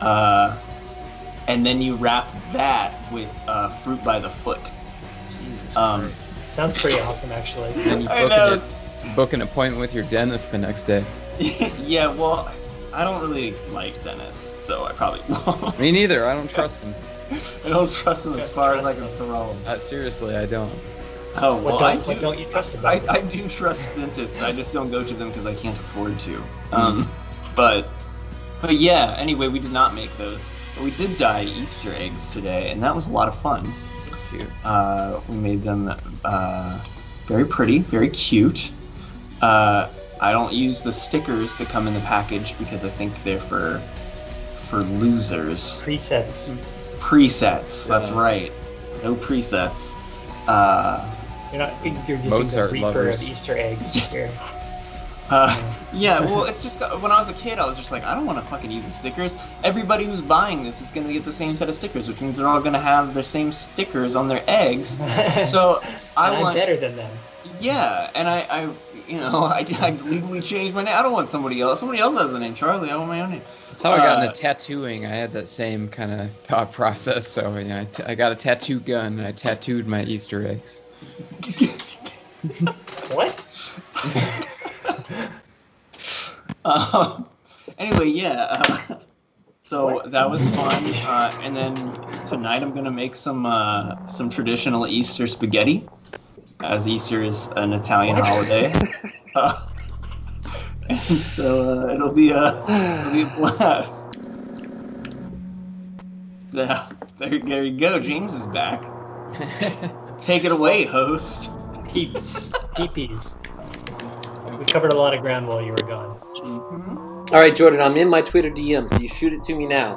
and then you wrap that with fruit by the foot. Jesus Um, Christ. sounds pretty awesome, actually. And you I know. book an appointment with your dentist the next day. Yeah, well, I don't really like dentists, so I probably won't. Me neither. I don't trust him. I don't trust them as far as I can throw them. Seriously, I don't. Oh, well, What don't you trust about it? I do trust dentists. I just don't go to them because I can't afford to. But yeah. Anyway, we did not make those, but we did dye Easter eggs today, and that was a lot of fun. That's cute. We made them very pretty, very cute. I don't use the stickers that come in the package because I think they're for losers. Presets. Presets. That's Yeah. right. No presets. You're using Mozart the Reaper lovers. of Easter eggs here. Yeah, well, it's just when I was a kid, I was just like, I don't want to fucking use the stickers. Everybody who's buying this is going to get the same set of stickers, which means they're all going to have their same stickers on their eggs. So I'm want, better than them. yeah, and I legally changed my name. I don't want somebody else. Somebody else has the name Charlie. I want my own name. That's how I got into tattooing. I had that same kind of thought process. So yeah, I got a tattoo gun and I tattooed my Easter eggs. What? Anyway, yeah. So that was fun. And then tonight I'm gonna make some traditional Easter spaghetti, as Easter is an Italian holiday. And so it'll be a blast. Yeah, there you go. James is back. Take it away, host. Peeps. Peepees. We covered a lot of ground while you were gone. All right, Jordan, I'm in my Twitter DMs. You shoot it to me now.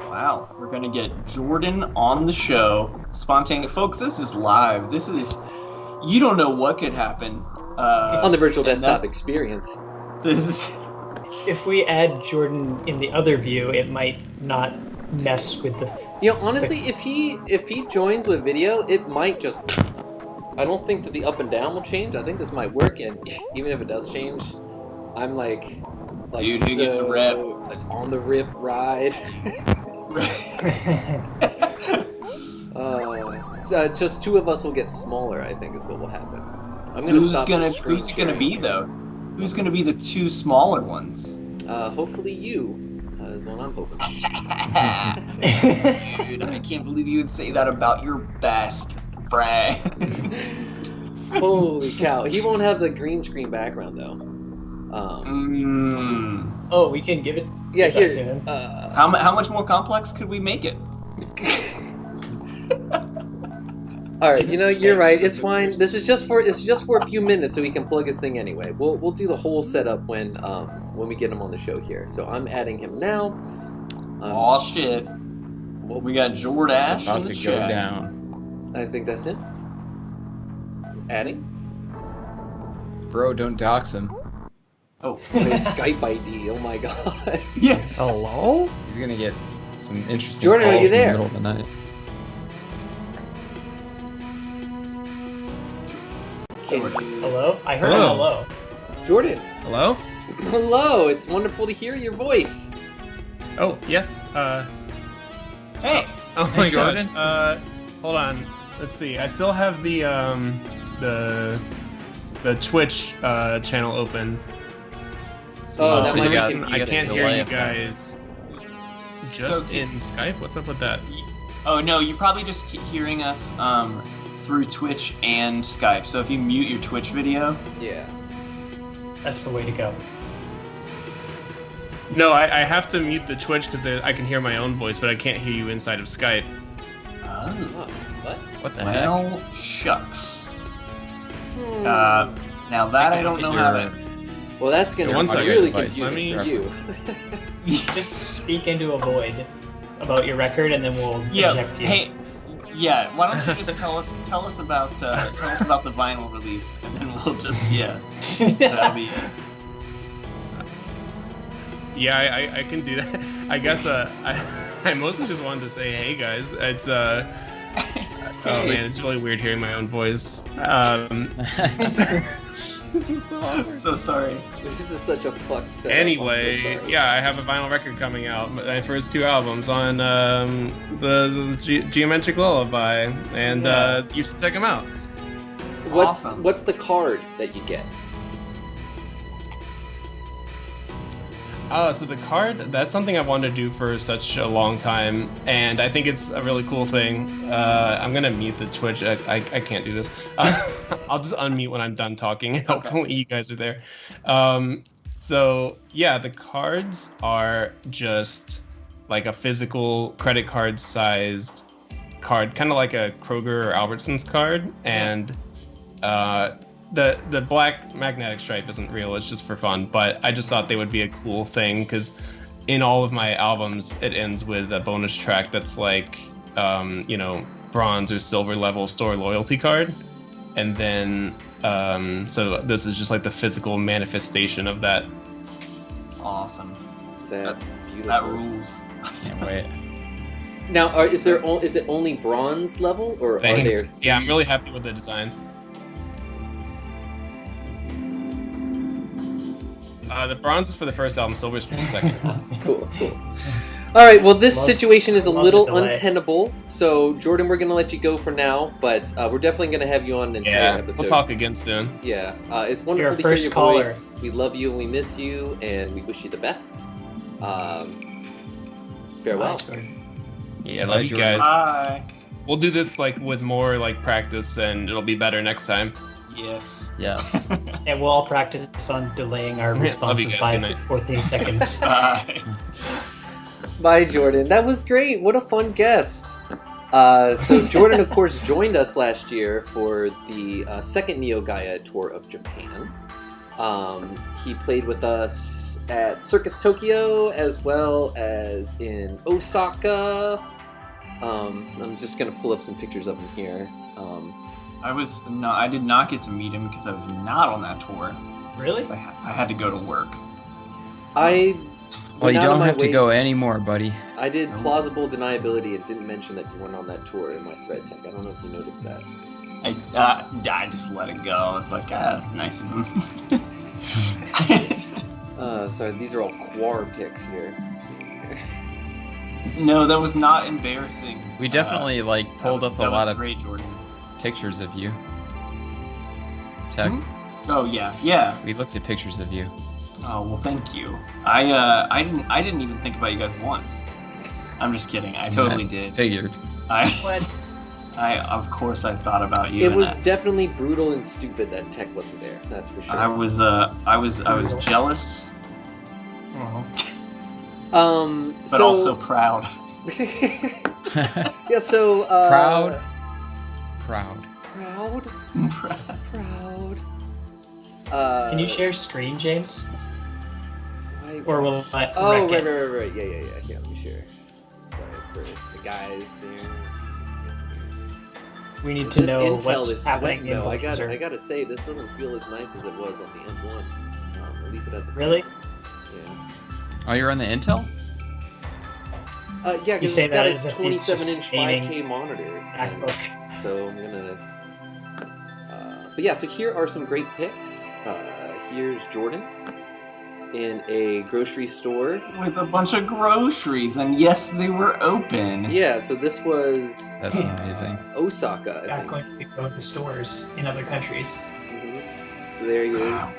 Wow, we're gonna get Jordan on the show. Spontaneous, folks. This is live. This is, you don't know what could happen On the virtual and desktop that's- experience. This is. If we add Jordan in the other view, it might not mess with the. You know, honestly, if he joins with video, it might just I don't think that the up and down will change. I think this might work, and even if it does change, I'm like Dude, you get to rip. On the rip ride. So just two of us will get smaller, I think, is what will happen. I'm gonna stop. Who's it gonna be though? Who's gonna be the two smaller ones? Hopefully you is what I'm hoping. Dude, I can't believe you would say that about your best friend. Holy cow! He won't have the green screen background though. Oh, we can give it. Yeah, here. How much more complex could we make it? All right, you're right. It's fine. This is just for a few minutes, so we can plug his thing anyway. We'll do the whole setup when we get him on the show here. So I'm adding him now. Oh shit! Well, we got Jordash It's about in the to chat. go down. I think that's it. Adding. Bro, don't dox him. Oh, His Skype ID. Oh my god. yeah. Hello? He's gonna get some interesting Jordan, are calls you in the there? middle of the night. Can you... Hello? I heard Hello. a hello. Jordan. Hello? Hello. It's wonderful to hear your voice. Oh, yes. Hey. Oh Hey, my Jordan. god. Hold on. Let's see. I still have the Twitch channel open. Oh, For that might some be reason, I confusing. can't hear Delay you effect. guys just in Skype. What's up with that? Oh no, you probably just keep hearing us through Twitch and Skype. So if you mute your Twitch video, Yeah. That's the way to go. No, I have to mute the Twitch because I can hear my own voice, but I can't hear you inside of Skype. Oh, what? What the heck? well, shucks. Hmm. Now that I don't know how to. Well, that's gonna One be second. really Device. confusing Let for me- you. Just speak into a void about your record, and then we'll Yeah. eject you. Hey. Yeah. Why don't you just tell us about the vinyl release, and then we'll just that'll be. Yeah, I can do that. I guess I mostly just wanted to say, hey guys, it's oh man, it's really weird hearing my own voice. This is so awkward. So sorry. This is such a fucked setup. Anyway, I'm so sorry. yeah, I have a vinyl record coming out. My first two albums on the Geometric Lullaby, and you should check them out. Awesome. What's the card that you get? So the card, that's something I've wanted to do for such a long time, and I think it's a really cool thing. I'm gonna mute the Twitch. I can't do this. I'll just unmute when I'm done talking. Hopefully you guys are there. So yeah, the cards are just like a physical credit card sized card, kind of like a Kroger or Albertsons card, and the black magnetic stripe isn't real, it's just for fun, but I just thought they would be a cool thing because in all of my albums it ends with a bonus track that's like bronze or silver level store loyalty card, and then so this is just like the physical manifestation of that. Awesome. That's beautiful. That rules. Can't wait. Now, is it only bronze level, or are Thanks. there? Yeah, I'm really happy with the designs. The bronze is for the first album, silver is for the second. Cool. All right. Well, this Love- situation is a love little the delay. untenable. So, Jordan, we're gonna let you go for now, but we're definitely gonna have you on an entire Yeah, episode. we'll talk again soon. Yeah. It's You're wonderful our to hear first your caller. voice. We love you and we miss you, and we wish you the best. Farewell. Yeah, love you Jordan. guys. Bye. We'll do this like with more like practice, and it'll be better next time. Yes. Yes. And we'll all practice on delaying our Love you responses guys. by Good night. 14 seconds. Bye. Bye, Jordan. That was great. What a fun guest. So Jordan, of course, joined us last year for the second Neo Gaia tour of Japan. He played with us at Circus Tokyo as well as in Osaka. I'm just gonna pull up some pictures of him here. I did not get to meet him because I was not on that tour. Really? I had to go to work. I Well, went you out of don't my have to way- go anymore, buddy. I did plausible deniability and didn't mention that you weren't on that tour in my thread tag. I don't know if you noticed that. I just let it go. It's like, nice of him. Sorry, these are all Quar pics here. Let's see here. No, that was not embarrassing. We definitely pulled up a lot of great, Jordan. pictures of you. Tech. Oh yeah. We looked at pictures of you. Oh well, thank you. I didn't even think about you guys once. I'm just kidding. I totally did. Figured. Of course I thought about you. It was definitely brutal and stupid that Tech wasn't there. That's for sure. I was jealous. But also proud. Yeah. So. Proud. Can you share screen, James? Or will I? Oh, right. Yeah. Here, let me share. Sorry for the guys there. We need to know Intel what's is happening. sweating, though. I gotta say, this doesn't feel as nice as it was on the M1. At least it has a. Really? Yeah. Oh, you're on the Intel? Yeah, because it's got a 27-inch 5K monitor. MacBook. So I'm gonna. But yeah, so here are some great pics. Here's Jordan in a grocery store with a bunch of groceries, and yes, they were open. Yeah, so this was. That's amazing. Osaka, I Back think. when you go to stores in other countries. Mm-hmm. So there he is.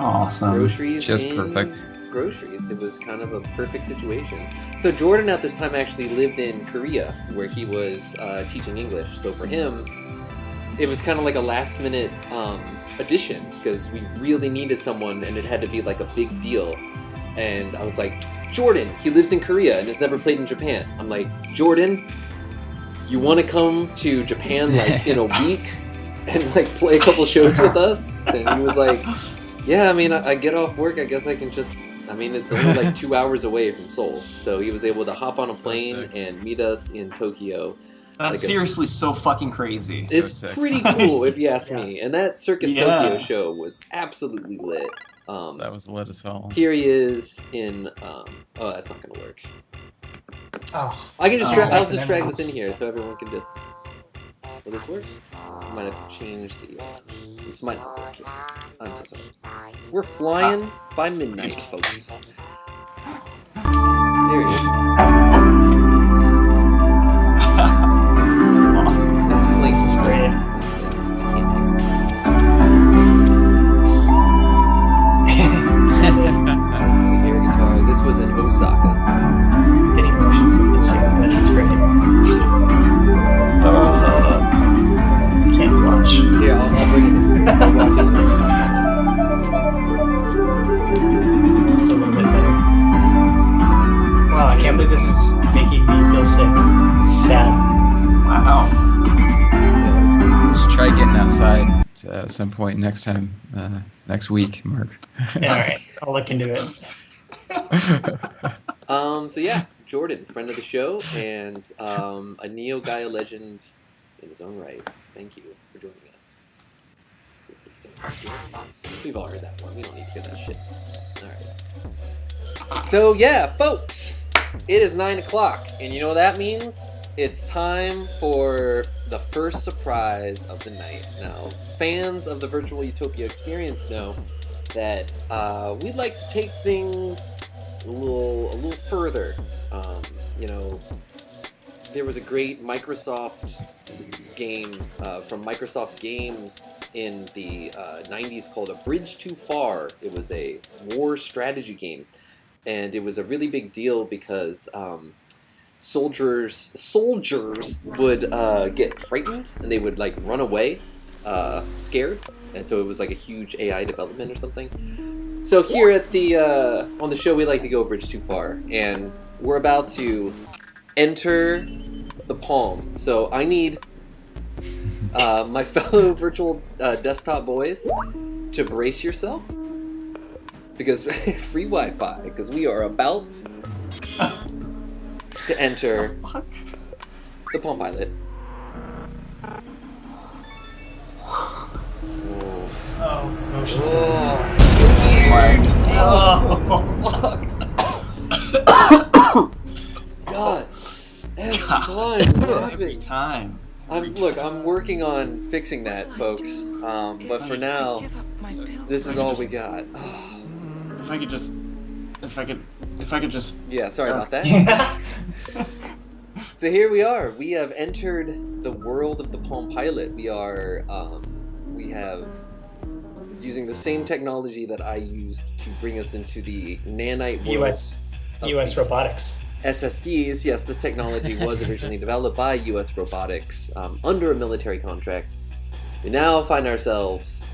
Awesome. Groceries. Just perfect. Groceries. It was kind of a perfect situation. So Jordan at this time actually lived in Korea, where he was teaching English. So for him, it was kind of like a last-minute addition because we really needed someone, and it had to be like a big deal. And I was like, Jordan, he lives in Korea and has never played in Japan. I'm like, Jordan, you want to come to Japan in a week and play a couple shows with us? And he was like, yeah, I mean, I get off work, I guess I can just. I mean, it's only 2 hours away from Seoul, so he was able to hop on a plane and meet us in Tokyo. That's seriously so fucking crazy. It's pretty cool, if you ask me. And that Circus Tokyo show was absolutely lit. That was lit as hell. Here he is in. Oh, that's not gonna work. Oh. I can just. I'll just drag this in here so everyone can just. Will this work? I might have to change the. This might not work here. I'm so sorry. We're flying by midnight, folks. There he is. Awesome. This place is great. Air guitar. This was in Osaka. Getting motion sickness here, but it's great. Can't watch. Here, I'll bring it in. I'll watch it. It's a little bit better. Wow, I can't believe this is making me feel sick. It's sad. Wow. Just try getting outside at some point next time, next week, Mark. Yeah, alright, I'll look into it. So yeah, Jordan, friend of the show, and a Neo Gaia Legend in his own right. Thank you for joining us. Let's get this started. We've all heard that one. We don't need to hear that shit. Alright. So yeah, folks, it is 9 o'clock, and you know what that means? It's time for the first surprise of the night. Now, fans of the Virtual Utopia experience know that we'd like to take things a little further. There was a great Microsoft game from Microsoft Games in the 90s called A Bridge Too Far. It was a war strategy game, and it was a really big deal because soldiers would get frightened and they would run away scared, and so it was like a huge AI development or something. So here at the on the show, we like to go a bridge too far, and we're about to enter the palm. So I need my fellow virtual desktop boys to brace yourself, because free Wi-Fi, because we are about to enter the Palm Pilot. Oh, motion God. Every time. Every time. I'm working on fixing that, folks. But for now, this is all we got. If I could just. Yeah, sorry about that. So here we are. We have entered the world of the Palm Pilot. We have using the same technology that I used to bring us into the nanite world. U.S. robotics. SSDs, yes, this technology was originally developed by U.S. robotics under a military contract. We now find ourselves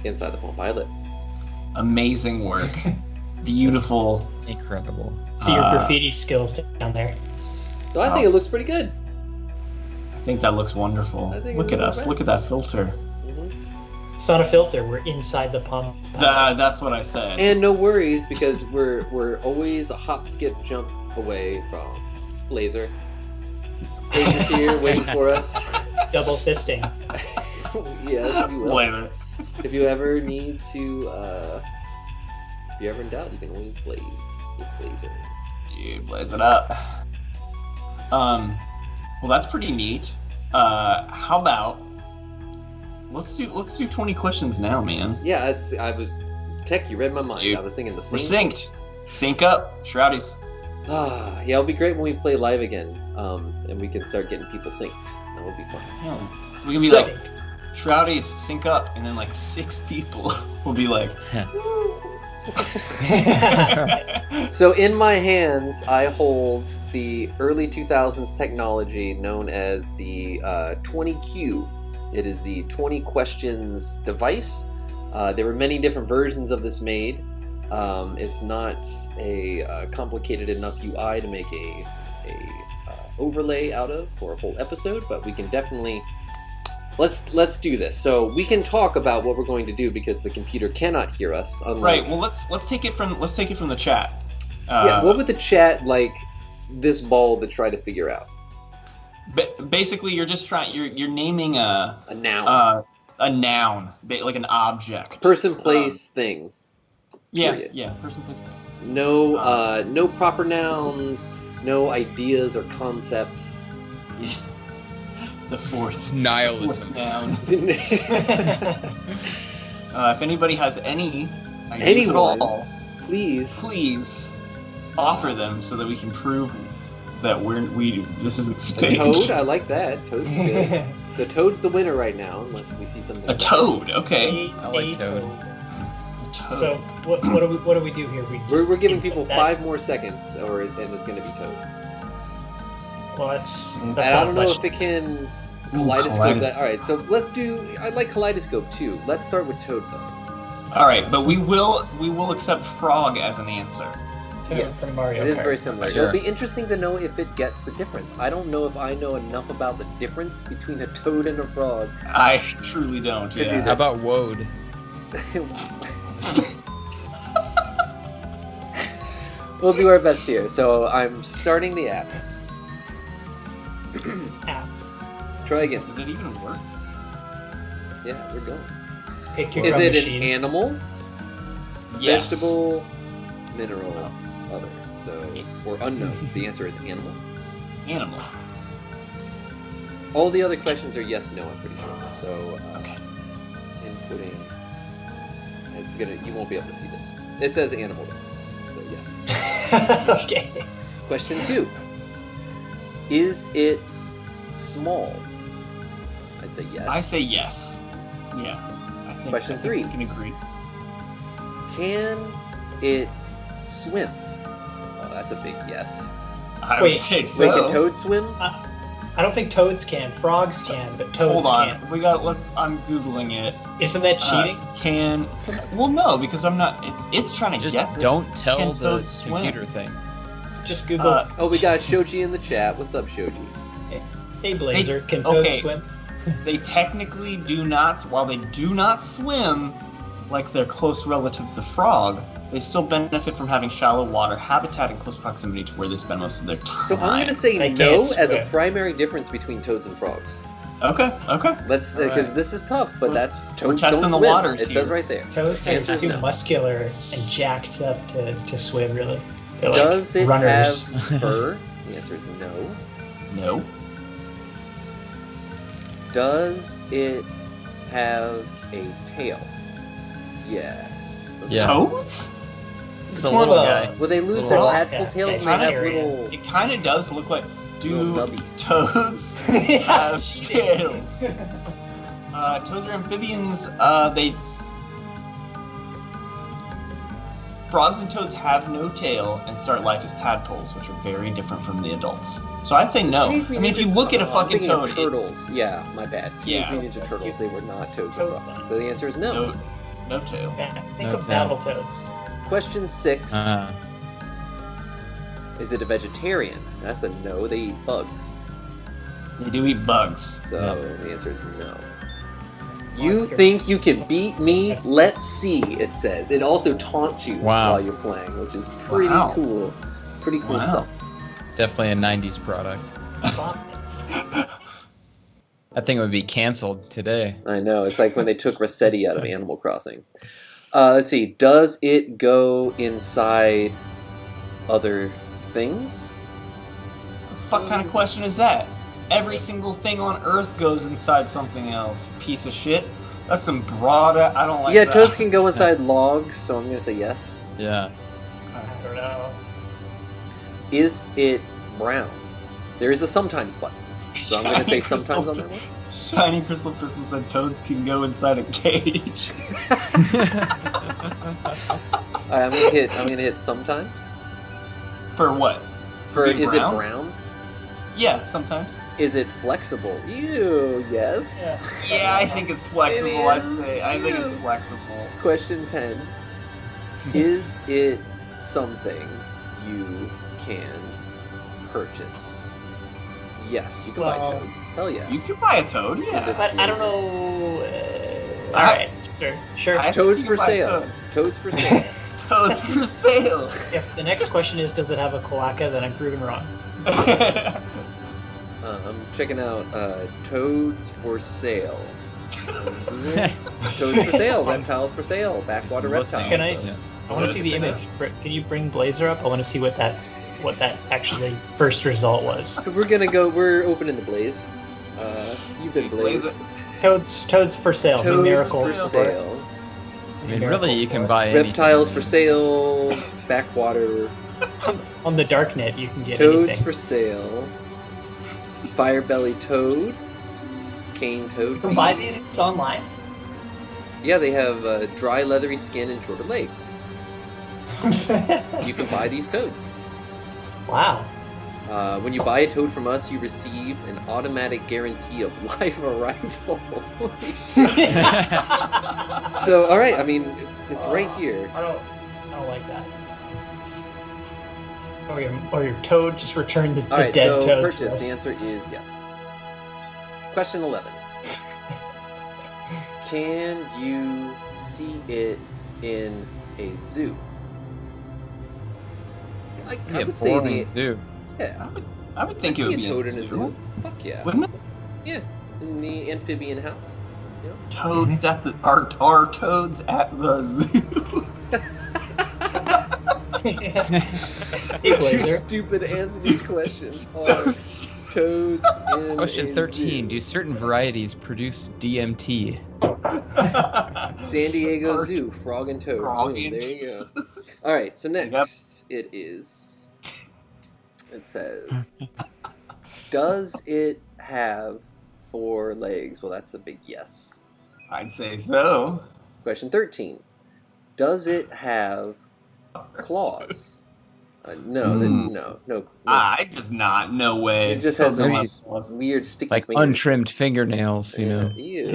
inside the Palm Pilot. Amazing work. Beautiful. Incredible. See your graffiti skills down there. So I think it looks pretty good. I think that looks wonderful. Look at us. right. Look at that filter. It's not a filter. We're inside the Palm Pilot. That's what I said. And no worries, because we're always a hop, skip, jump away from Blazer. Blazer's here waiting for us. Double fisting. Yeah, you will. Blazer. If you ever need to, if you're ever in doubt, you can always blaze with Blazer. Dude, blaze it up. Well, that's pretty neat. How about let's do 20 questions now, man. Yeah, Tech, you read my mind. Dude, I was thinking the same. We're synced. Sync up, Shroudies. Yeah, it'll be great when we play live again, and we can start getting people synced. That would be fun. Yeah. We can be like, Shroudies, sync up, and then like 6 people will be like. So in my hands, I hold the early 2000s technology known as the 20Q. It is the 20 questions device. There were many different versions of this made. It's not a complicated enough UI to make a overlay out of for a whole episode, but we can definitely let's do this. So we can talk about what we're going to do because the computer cannot hear us. Right. Well, let's take it from the chat. Yeah. What would the chat like this ball to try to figure out? Basically, you're just you're naming a noun. A noun, like an object. Person, place, thing. Period. Yeah. Person, place, thing. No proper nouns. No ideas or concepts. Yeah. The fourth Nihilism. Noun. If anybody has any ideas at all, please offer them so that we can prove that this isn't staged. A toad, I like that. Toad's good. So Toad's the winner right now, unless we see something. A toad, okay. I like Toad. So what do we do here? We're giving people 5 more seconds, and it's going to be Toad. Well, that's and I don't know if it can kaleidoscope that. All right, so let's do. I like kaleidoscope too. Let's start with Toad though. All right, but we will accept frog as an answer. Yes, from Mario it is Kart. very similar. Sure. It'll be interesting to know if it gets the difference. I don't know if I know enough about the difference between a toad and a frog. I truly don't. To do Yeah. this. How about woad? We'll do our best here. So I'm starting the app. App. Try again. Does it even work? Yeah, we're going. Pick your Is drum it machine. an animal, Yes. vegetable, mineral, other? So, or unknown. The answer is animal. Animal. All the other questions are yes, no. I'm pretty sure. So, Okay. inputting. You won't be able to see this. It says animal. So yes. Okay. Question 2. Is it small? I'd say yes. I say yes. Yeah. Question 3. We can agree. Can it swim? Oh, that's a big yes. I Wait, would say so. Wait, can toads swim? I don't think toads can. Frogs can, but toads Hold on. can't. I'm Googling it. Isn't that cheating? Well, no, because I'm not. It's trying to Just guess. don't tell Can the toads swim? computer thing. Just Google. Oh, we got Shoji in the chat. What's up, Shoji? Hey, Blazer, can toads okay. swim? They technically do not. While they do not swim like their close relative the frog, they still benefit from having shallow water habitat in close proximity to where they spend most of their time. So I'm going to say They no can't as a swim. primary difference between toads and frogs. Okay. Let's because this is tough, but We're toads testing don't the swim. waters It here. says right there. Toads Answer are is too no. muscular and jacked up to swim, really. They're like Does it runners. have fur? The answer is no. No. Does it have a tail? Yes. Yeah. Toads? It's a little guy. Well, they lose Little- their tadpole tails and they have little... It kind of does look like. Do Little nubbies. toads have tails? Toads are amphibians. Frogs and toads have no tail and start life as tadpoles, which are very different from the adults. So I'd say no. I mean, if you look at a I'm fucking thinking of toad, turtles. Yeah, my bad. Yeah. Teenage Mutant Ninja Turtles, they were not toads or frogs. So the answer is no. no tail. Yeah, think No of tail. Battletoads. Question 6. Uh, Is it a vegetarian? That's a no. They eat bugs. They do eat bugs. So Yep. the answer is no. You Monsters. think you can beat me? Let's see, it says. It also taunts you Wow. while you're playing, which is pretty Wow. cool. Pretty cool Wow. stuff. definitely a 90s product. That thing would be canceled today. I know. It's like when they took Rossetti out of Animal Crossing. Let's see. Does it go inside other things? What kind of question is that? Every single thing on Earth goes inside something else. Piece of shit. That's some broad. I don't like Yeah, that. toads can go inside logs, so I'm going to say yes. Yeah. I don't know. Is it brown? There is a sometimes button. So I'm going to say sometimes on that one. Shiny Crystal Crystal said toads can go inside a cage. Alright, I'm gonna hit sometimes. For what? For Being is brown? it brown? Yeah, sometimes. Is it flexible? Ew, yes. Yeah. Yeah, I think it's flexible. I'd is. say. I think it's flexible. Question 10. Is it something you can purchase? Yes, you can buy Well, toads. Hell yeah. You could buy a toad, yeah. This- But I don't know. All right, sure. I- Toads you for can buy a sale. toad. Toads for sale. Toads for sale. If the next question is, does it have a cloaca, then I'm proven wrong. I'm checking out toads for sale. Toads for sale. Reptiles for sale. Backwater reptiles. Can I? Yeah. I want to see the image. Can you bring Blazer up? I want to see what that actually first result was. So we're opening the blaze. You've been blazed. Toads for sale. Toads Numerical for score. sale. I mean, really, you can buy Reptiles anything. for sale. Backwater. On the darknet, you can get Toads anything. for sale. Firebelly toad. Cane toad. You can buy bees. these online. Yeah, they have dry, leathery skin and shorter legs. You can buy these toads. Wow. When you buy a toad from us, you receive an automatic guarantee of live arrival. So, all right. I mean, it's right here. I don't like that. Or your toad just returned the All right. dead So toad. purchase. to us. The answer is yes. Question 11. Can you see it in a zoo? I Yeah, would say boring the zoo. yeah. I would think I'd it would see be a toad in in a zoo. Fuck yeah. Wouldn't it? Yeah, in the amphibian house. Toads at the are toads at the zoo. Hey, Too Blazer. stupid to answer these questions. Toads in Question a 13. zoo. Do certain varieties produce DMT? San Diego Zoo, frog and toad. Frog Boom, and there you go. All right, so next it is. It says, does it have 4 legs? Well, that's a big yes. I'd say so. Question 13. Does it have claws? No, no. I just not. No way. It just has Toads those weird sticky Like fingers. untrimmed fingernails, you know. Ew.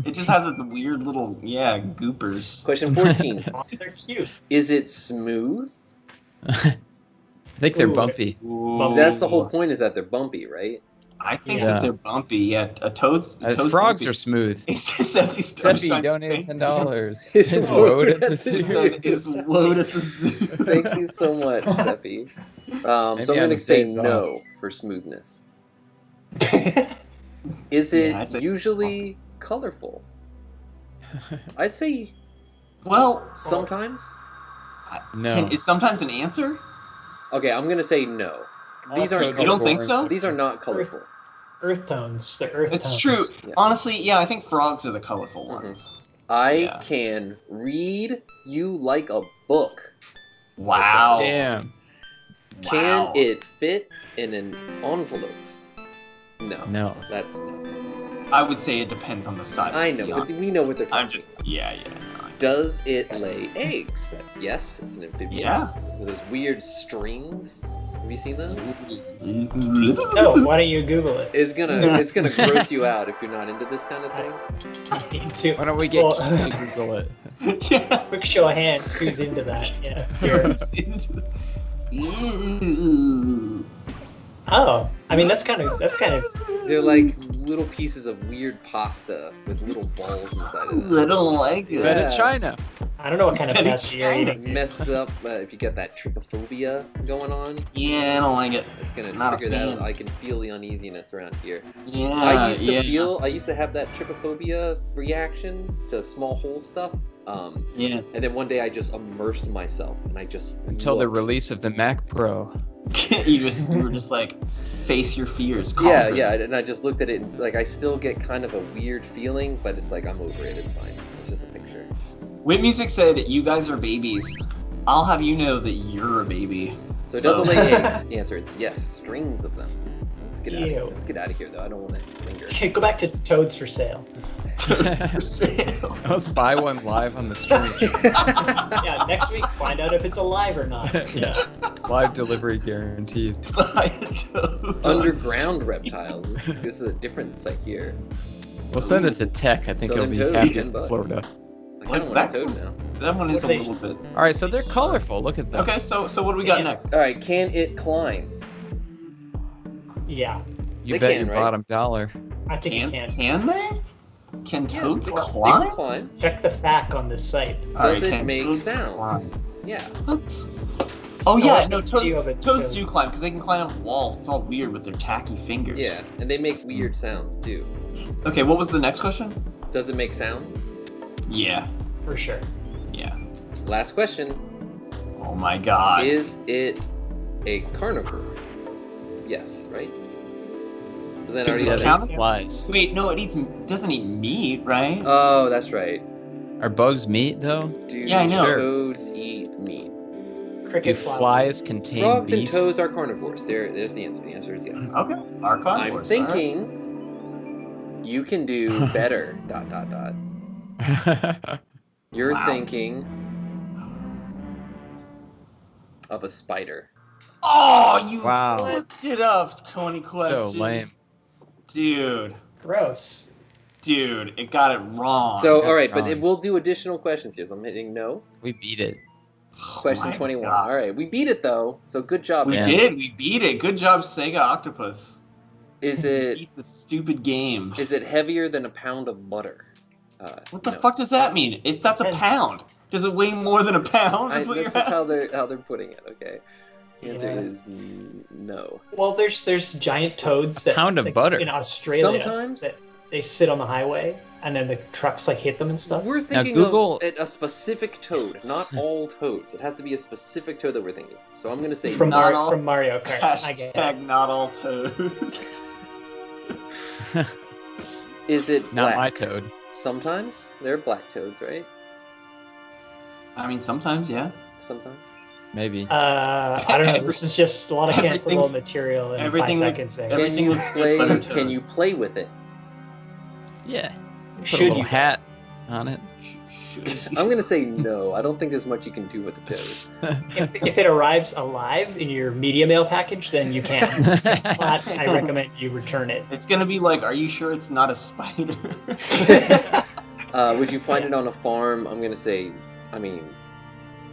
It just has its weird little goopers. Question 14. They're cute. Is it smooth? I think they're Ooh. bumpy. Ooh. That's the whole point, is that they're bumpy, right? I think Yeah. that they're bumpy. Yeah, toads. Frogs are smooth. Seppi donated $10. It's His woad woad at at the the zoo. zoo. Is woad at the zoo. Thank you so much, Steffi. So Maybe I'm I going to would say say so. no for smoothness. Is it Yeah, I'd say- usually colorful? I'd say Well, sometimes. No. is sometimes an answer? Okay, I'm going to say no. These All aren't toads You don't colorful. think so? These are not colorful. earth tones. The earth tones. It's true. Yeah. Honestly, yeah, I think frogs are the colorful ones. I can read you like a book. Wow. Damn. Can Wow. it fit in an envelope? No. No. That's. I would say it depends on the size. I of know, the but we know what they're I'm talking just, yeah. No, Does it lay eggs? That's yes. It's an amphibian. Yeah. With those weird strings. Have you seen those? No, why don't you Google it? It's gonna gross you out if you're not into this kind of thing. Into, Why don't we get well, Keith to Google it? Yeah. quick show of hands. Who's into that? Yeah. Here. Oh, I mean that's kind of They're like little pieces of weird pasta with little balls inside of them. Little like Yeah. Better China. I don't know what kind of pasta you're eating. Messes up if you get that trypophobia going on. Yeah, I don't like it. It's gonna Not a trigger that. fan. I can feel the uneasiness around here. Yeah. I used to have that trypophobia reaction to small hole stuff. Yeah. And then one day I just immersed myself and I just Until the looked. release of the Mac Pro. you were just like, face your fears. Yeah, conquer. yeah, and I just looked at it and like I still get kind of a weird feeling, but it's like I'm over it. It's fine. It's just a picture. Wit Music said you guys are babies. I'll have you know that you're a baby. So it doesn't lay eggs. The answer is yes, strings of them. Let's get out of here. Ew. Let's get out of here though. I don't want to linger. Okay, go back to toads for sale. For sale. Let's buy one live on the stream. Yeah, next week find out if it's alive or not. Yeah. Live delivery guaranteed. Buy a toad. Underground reptiles. This is a different site here. We'll send it to Tech. I think Southern he'll toad, be happy $10. in Florida. I kind of want That- a toad now. That one is a What they- little bit. All right, so they're colorful. Look at them. Okay, so what do we got Yeah. next? All right, can it climb? Yeah, You They bet can, your right? bottom dollar. I think you can. Can they? Can toads they climb? can climb. Check the FAQ on this site. All Does it can make toads sounds? climb? Yeah. What? Oh No, yeah, I no, think video of toads, it toads shows- do climb because they can climb up walls. It's all weird with their tacky fingers. Yeah, and they make weird sounds too. Okay, what was the next question? Does it make sounds? Yeah, For sure. yeah. Last question. Oh my god. Is it a carnivore? Yes, right? But then I Does already it said- count? Flies. Wait, no, doesn't eat meat, right? Oh, that's right. Are bugs meat though? Do Yeah, I know. toads eat meat? Do Cricket flies. flies contain Frogs and beef? toads are carnivores. There's the answer. The answer is yes. Okay, our I'm carnivores. thinking you can do better. ... You're Wow. thinking of a spider. Oh, you Wow. flipped it up, Coney question. So lame. Dude, Gross. it got it wrong. So, all right, but wrong. we'll do additional questions here. So I'm hitting no. We beat it. Question my 21. God. All right, we beat it though. So good job. We Yeah. did. We beat it. Good job, Sega Octopus. Is it Beat the stupid game. is it heavier than a pound of butter? What the no. fuck does that mean? That's a And- pound. Does it weigh more than a pound? Is what This you're is asking? how they're putting it. Okay. The answer Yeah. is no. Well, there's giant toads that Pound of like, butter. in Australia Sometimes that they sit on the highway and then the trucks like hit them and stuff. we're thinking Google- of a specific toad, not all toads. It has to be a specific toad that we're thinking. So I'm gonna say From no. Not all- from Mario Kart. I get it. Hashtag not all toads. Is it Not black? my toad. Sometimes they're black toads, right? I mean, sometimes, yeah. Sometimes. Maybe. I don't know. This is just a lot of Everything- cancelable material in 5 everything looks- seconds. There. Can Everything you looks play? better Can toad. you play with it? Yeah. Put a Should little you? hat on it. I'm gonna say no. I don't think there's much you can do with the toad. If it arrives alive in your media mail package, then you can. But I recommend you return it. It's gonna be like, are you sure it's not a spider? Would you find it on a farm? I'm gonna say, I mean,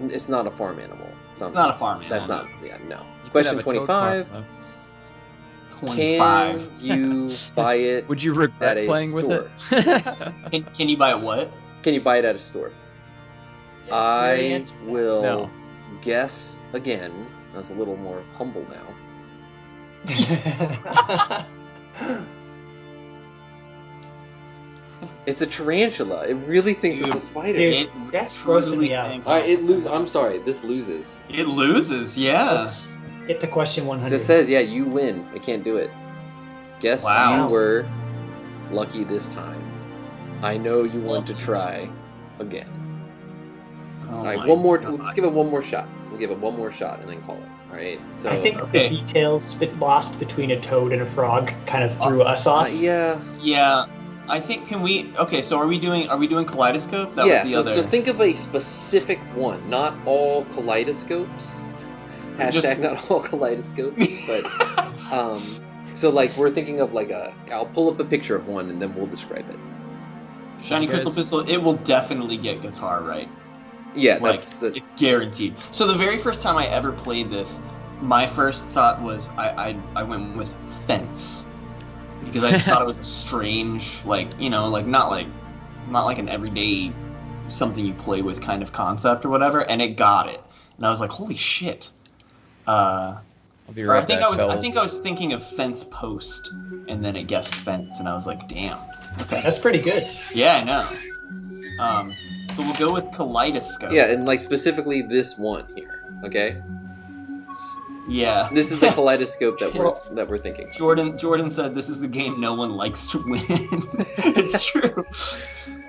it's not a farm animal. It's not a farm animal. That's not. Yeah, no. You could Question have a toad 25. farm, 25. Can you buy it? though. Would you regret At a playing with store. it? Can you buy a what? Can you buy it at a store? Yes, I very answer. will No. guess again. I was a little more humble now. It's a tarantula. It really thinks it's a spider. Dude, that's grossing me out. All right, it loses. I'm sorry. This loses. It loses, yeah. Let's get to question So 100. it says, yeah, you win. I can't do it. Guess Wow. you were lucky this time. I know you want to try again. Oh All right, my one more. God. Let's give it one more shot. We'll give it one more shot and then call it. All right. So I think Okay. the details lost between a toad and a frog kind of threw us off. yeah. Yeah, I think can we? Okay, so are we doing kaleidoscope? That Yeah. was the So other. just think of a specific one, not all kaleidoscopes. Hashtag Just- not all kaleidoscopes, but so like we're thinking of like I'll pull up a picture of one and then we'll describe it. Shiny You crystal guys- pistol. It will definitely get guitar right. Yeah, Like, that's the it's guaranteed. So the very first time I ever played this, my first thought was I went with fence because I just thought it was a strange, like not like an everyday something you play with kind of concept or whatever, and it got it, and I was like, holy shit. I'll be Or right I think back, I fellas. was thinking of fence post, and then it guessed fence, and I was like, damn. Okay. That's pretty good. Yeah, I know. So we'll go with kaleidoscope. yeah, and like specifically this one here. Okay, Yeah. this is the kaleidoscope that we're thinking of. Jordan said this is the game no one likes to win. It's true.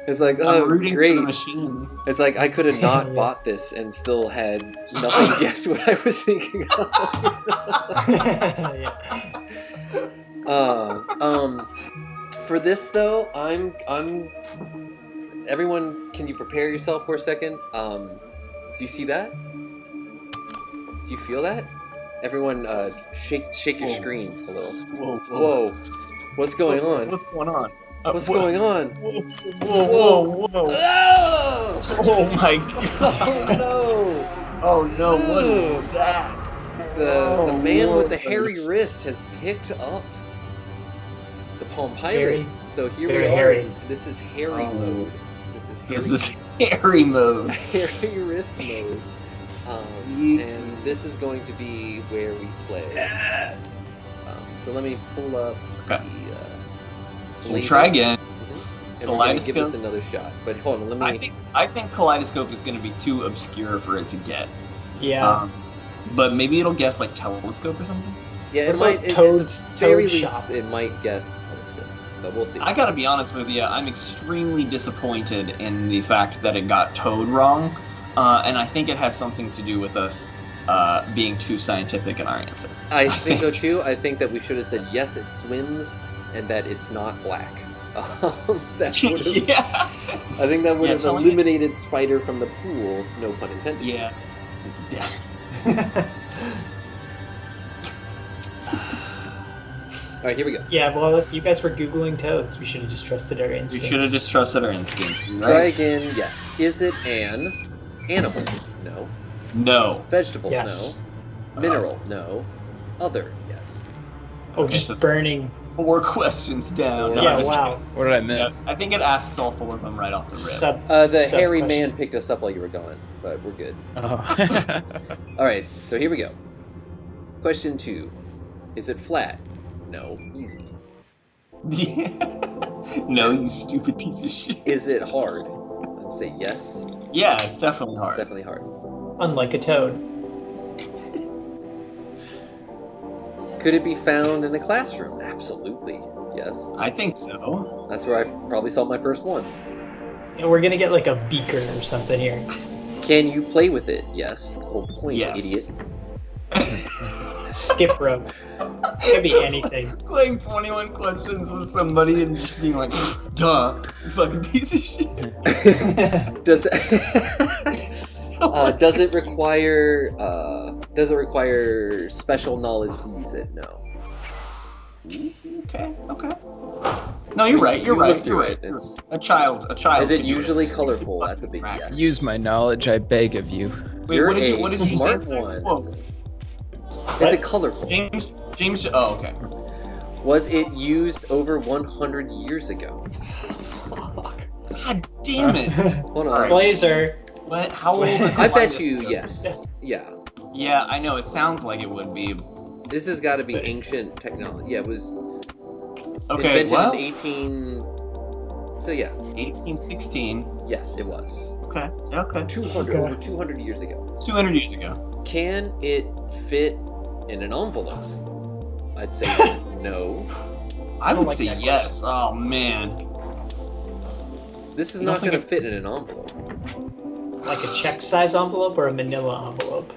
It's like, I'm oh, rooting great. for the machine. It's like I could have not Yeah. bought this and still had nothing guess what I was thinking of. Yeah. For this though, I'm. Everyone, can you prepare yourself for a second? Do you see that? Do you feel that? Everyone, shake your Whoa. screen a little. Whoa. Whoa, what's going on? What's going on? What's going on? Whoa. Oh! Oh my Oh god. no! Oh no, what Ooh. is that? The man with the Whoa. hairy wrist has picked up the Palm Pilot. Very- So here very we are. hairy. This is hairy Oh. mode. This is hairy. This is hairy mode. hairy wrist mode. And this is going to be where we play. So let me pull up Okay. the. So we'll try again. And we're gonna give this Kaleidoscope? another shot. But hold on, let me. I think kaleidoscope is going to be too obscure for it to get. Yeah. But maybe it'll guess like telescope or something. Yeah, it What might. about At the Toad's very Toad least, Shop? it might guess telescope, but we'll see. I gotta be honest with you, I'm extremely disappointed in the fact that it got Toad wrong, and I think it has something to do with us being too scientific in our answer. I think so too. I think that we should have said yes, it swims, and that it's not black. That would have. Yeah. I think that would Yeah, have telling eliminated Spider from the pool. No pun intended. Yeah. Yeah. All right, here we go. Yeah, well, you guys were Googling toads. We should have just trusted our We instincts. should have just trusted our instincts. Try Right? again. Yes. Is it an animal? No. No. Vegetable? Yes. No. Mineral? No. Other? Yes. Oh, Okay, just so- burning. 4 questions down. Four. Yeah, just wow. What did I kidding. miss? Yeah, I think it asks all 4 of them right off the rip. The Sub hairy question. man picked us up while you were gone, but we're good. Oh. All right, so here we go. Question 2. Is it flat? No. Easy. No, you stupid piece of shit. Is it hard? I'd say yes. Yeah, it's definitely hard. Definitely hard. Unlike a toad. Could it be found in a classroom? Absolutely. Yes. I think so. That's where I probably saw my first one. And we're gonna get like a beaker or something here. Can you play with it? Yes. That's the whole point, Yes. idiot. Skip rope. Could be anything. Playing 21 questions with somebody and just being like, duh, you fucking piece of shit. Does does it require special knowledge to use it? No. Okay. No, you're right. You're You right. look You're through right. it, it's- A child. Is it can do usually It's colorful? fucking That's a big crack. yes. Use my knowledge, I beg of you. Wait, You're what did you a say? smart one. Whoa. Is it colorful? James. Oh, okay. Was it used over 100 years ago? Fuck. God damn it. Hold on. Alright. Blazer. What? How old? Is I bet you Kaleidoscope? yes. Yeah. Yeah, I know. It sounds like it would be. This has got to be ancient technology. Yeah, it was Okay. invented Well, in 18. So yeah, 1816. yes, it was. Okay. Okay. 200 Okay. over 200 years ago. 200 years ago. Can it fit in an envelope? I'd say no. I would like say that yes. Oh man. This is You don't not think going to it- fit in an envelope. Like a check size envelope or a manila envelope?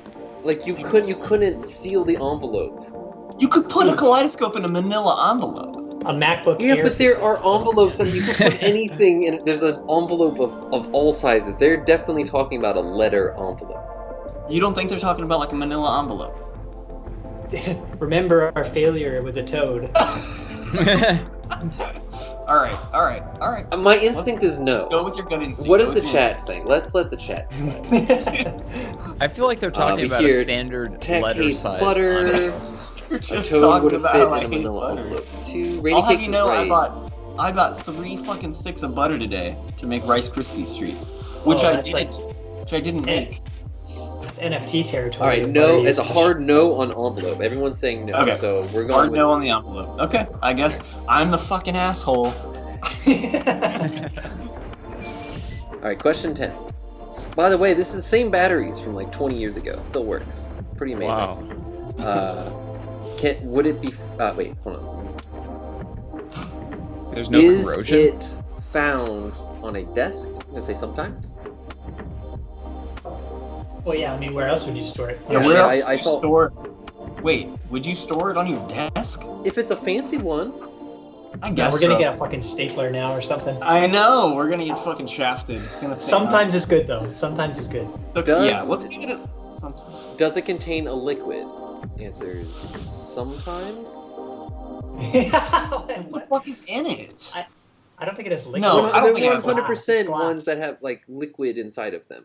Like you couldn't seal the envelope. You could put a kaleidoscope in a manila envelope. A MacBook Yeah, Air but there fits are in. envelopes that you can put anything in. There's an envelope of all sizes. They're definitely talking about a letter envelope. You don't think they're talking about like a manila envelope? Remember our failure with the toad. All right. My instinct is no. Go with your gut instinct. What Go is with the your chat thing? Let's let the chat decide. I feel like they're talking about here, a standard Tech letter hates size. butter. You're A just toad talking would have about fit how I in a hate manila butter. envelope. Two. I'll Rainy have Cakes you is know, right. I bought 3 fucking sticks of butter today to make Rice Krispies treats, which Oh, I that's did, which I didn't make. That's NFT territory. All right, no, as a hard no on envelope. Everyone's saying no, Okay. so we're going Hard with no on the envelope. Okay, I guess I'm the fucking asshole. All right, question 10. By the way, this is the same batteries from like 20 years ago. Still works. Pretty amazing. Wow. Would it be? Wait, hold on. There's no Is corrosion. it found on a desk? I'm gonna say sometimes. Well, yeah. I mean, where else would you store it? Yeah, where yeah, else I would you saw- store? Wait, would you store it on your desk? If it's a fancy one, I Yeah, guess we're gonna so. get a fucking stapler now or something. I know we're gonna get fucking shafted. It's gonna take Sometimes it's good though. Sometimes it's good. Does- yeah, let's give it a. Sometimes. does it contain a liquid? Answer is sometimes. What the What? fuck is in it? I don't think it has liquid. No, I don't think They're it's 100% glass. ones that have like liquid inside of them.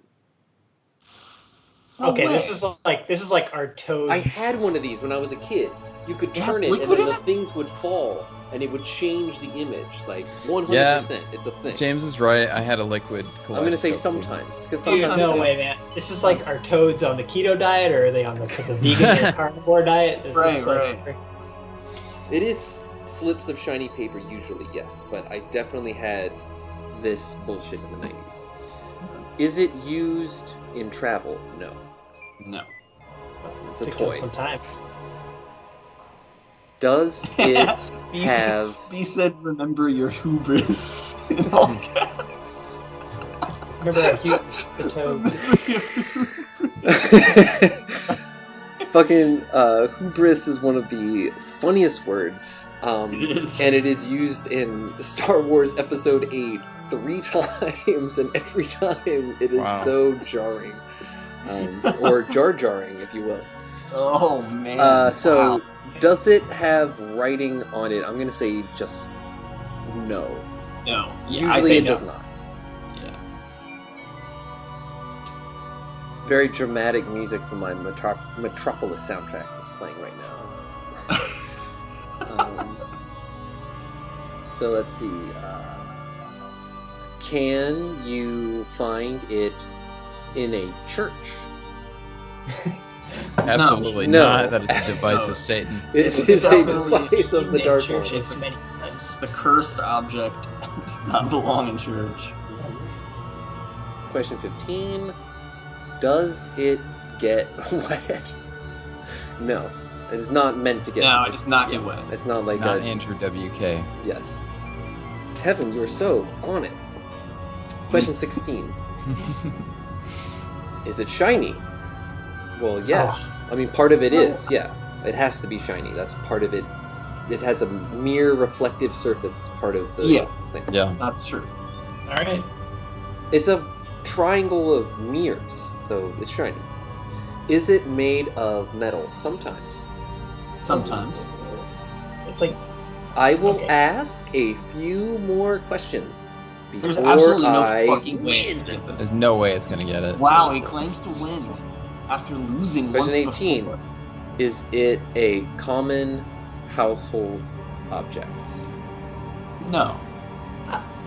No Okay, way. this is like our toads. I had one of these when I was a kid. You could It had turn it, and liquid then in the it? things would fall, and it would change the image. Like 100%, Yeah. it's a thing. James is right. I had a liquid. I'm gonna say kaleidoscope, too. sometimes, because Dude, sometimes. no way, man. This is like our toads on the keto diet, or are they on the vegan or carnivore diet? This Right, is like, It is slips of shiny paper usually, yes, but I definitely had this bullshit in the 90s. Is it used in travel? No. No. It's a to kill toy. some time. Does it B have... He said, "Remember your hubris." In all caps. Remember our huge the toad. Fucking hubris is one of the funniest words. It is. And it is used in Star Wars Episode 8 3 times, and every time it is Wow. so jarring. Or jarring, if you will. Oh man. So, Wow. does it have writing on it? I'm gonna say just no. No. Yeah, I Usually say it no. does not. Yeah. Very dramatic music from my Metropolis soundtrack is playing right now. So let's see. Can you find it in a church? Absolutely No. not. That is a device No. of Satan. It It's is a definitely device of the In Dark churches One. many times. The cursed object does not belong in church. Question 15. Does it get wet? No. It is not meant to get No, wet. it does not get wet. It's not like It's not a... Andrew WK. Yes. Kevin, you are so on it. Question 16. Is it shiny? Well, yeah. Oh, I mean, part of it is, yeah. It has to be shiny. That's part of it. It has a mirror reflective surface. It's part of the Yeah. thing. Yeah. That's true. all right. It's a triangle of mirrors, so it's shiny. Is it made of metal? Sometimes. Sometimes. It's like I will Okay. ask a few more questions before There's absolutely no I fucking way to win. get this. There's no way it's gonna get it. Wow, he claims to win after losing Question once 18. before. Is it a common household object? No.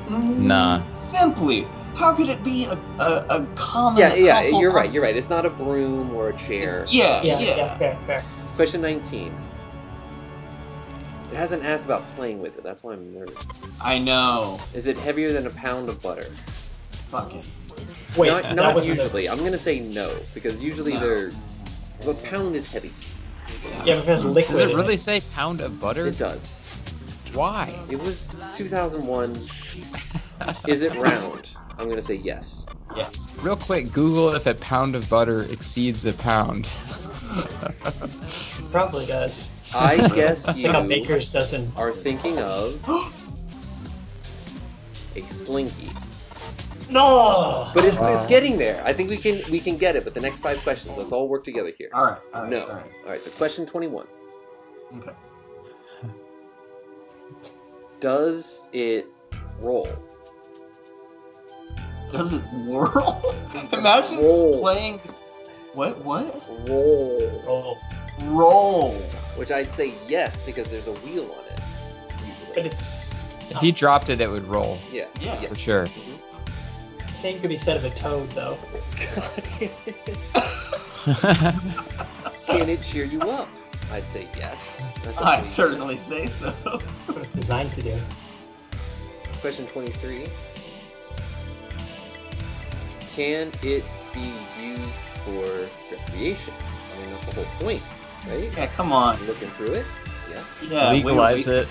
Nah. Simply, how could it be a common Yeah, household you're right. object? You're right. It's not a broom or a chair. Yeah, yeah, fair. Question 19. It hasn't asked about playing with it. That's why I'm nervous. I know. Is it heavier than a pound of butter? Fucking. Wait, not that wasn't usually. I'm gonna say no because usually No. they're. A pound is heavy. Yeah, because liquid. Does it really say pound of butter? It does. Why? It was 2001. Is it round? I'm gonna say yes. Yes. Real quick, Google if a pound of butter exceeds a pound. Probably does. I guess I think how you Baker's doesn't. are thinking of a slinky. No. But it's getting there. I think we can get it. But the next 5 questions, let's all work together here. All right. All right. No. All right. All right. So question 21. Okay. Does it roll? Does it whirl? Imagine Roll. playing. What? Roll. Oh, Roll. Which I'd say yes because there's a wheel on it. but Usually. it's If he dropped it, it would roll. Yeah. Yeah. For sure. same could be said of a toad, though. God damn it. Can it cheer you up? I'd say yes. That's a I'd big certainly yes. say so. That's what it's designed to do. Question 23. Can it be used for recreation? I mean, that's the whole point, right? Yeah, come on. Looking through it? Yeah. Yeah, Legalize wait,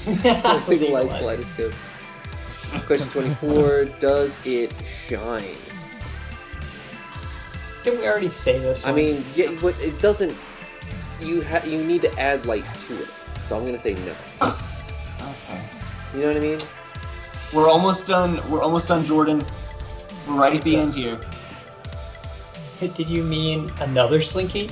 it. Legalize kaleidoscope. Question 24. Does it shine? Didn't we already say this I one? mean, yeah, but it doesn't. You need to add light to it. So I'm gonna say no. Okay. You know what I mean? We're almost done. We're almost done, Jordan. We're right at the end here. Did you mean another slinky?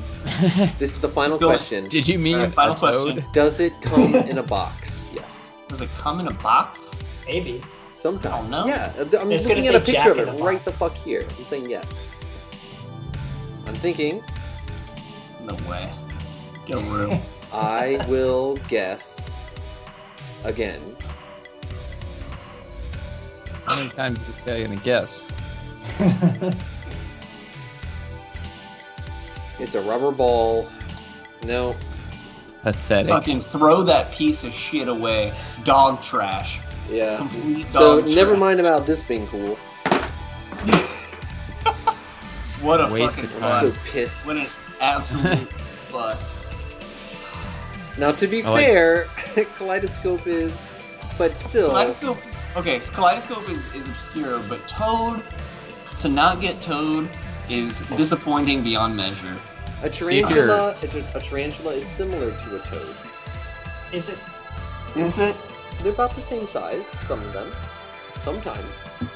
This is the final Go on. question. Did you mean All right, final a toad? question. Does it come in a box? Yes. Does it come in a box? Maybe. Sometimes. Oh, no. Yeah. I'm It's gonna looking at a say picture of Jack it in the right box. the fuck here. I'm saying yes. I'm thinking. No way. Get a room. I will guess again. How many times is this guy gonna guess? It's a rubber ball. No. Pathetic. Fucking throw that piece of shit away. Dog trash. Yeah. Complete So dog never trash. mind about this being cool. What a Waste fucking of I'm time. so pissed. What an absolute bust. Now to be I like- fair, kaleidoscope is, but still. Kaleidoscope. Okay, so Kaleidoscope is obscure, but Toad, to not get Toad, is disappointing beyond measure. A See if tarantula, a tarantula is similar to a toad. Is it? Is it? They're about the same size, some of them. Sometimes. Yeah,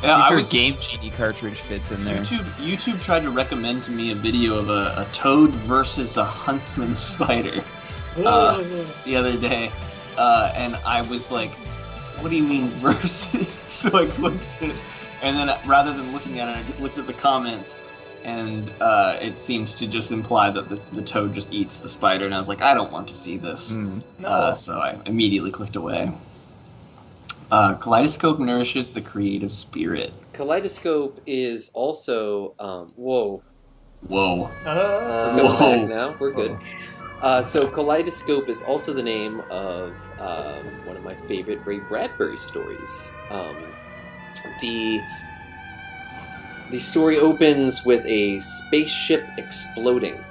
See if I your was. Game Genie cartridge fits in there. YouTube tried to recommend to me a video of a toad versus a huntsman spider the other day, and I was like, "What do you mean versus?" So I clicked it, and then rather than looking at it, I just looked at the comments, and it seemed to just imply that the toad just eats the spider, and I was like, "I don't want to see this," No. so I immediately clicked away. Kaleidoscope nourishes the creative spirit. Kaleidoscope is also. Whoa. Whoa. We're Whoa. coming back now. We're good. So Kaleidoscope is also the name of one of my favorite Ray Bradbury stories. The story opens with a spaceship exploding,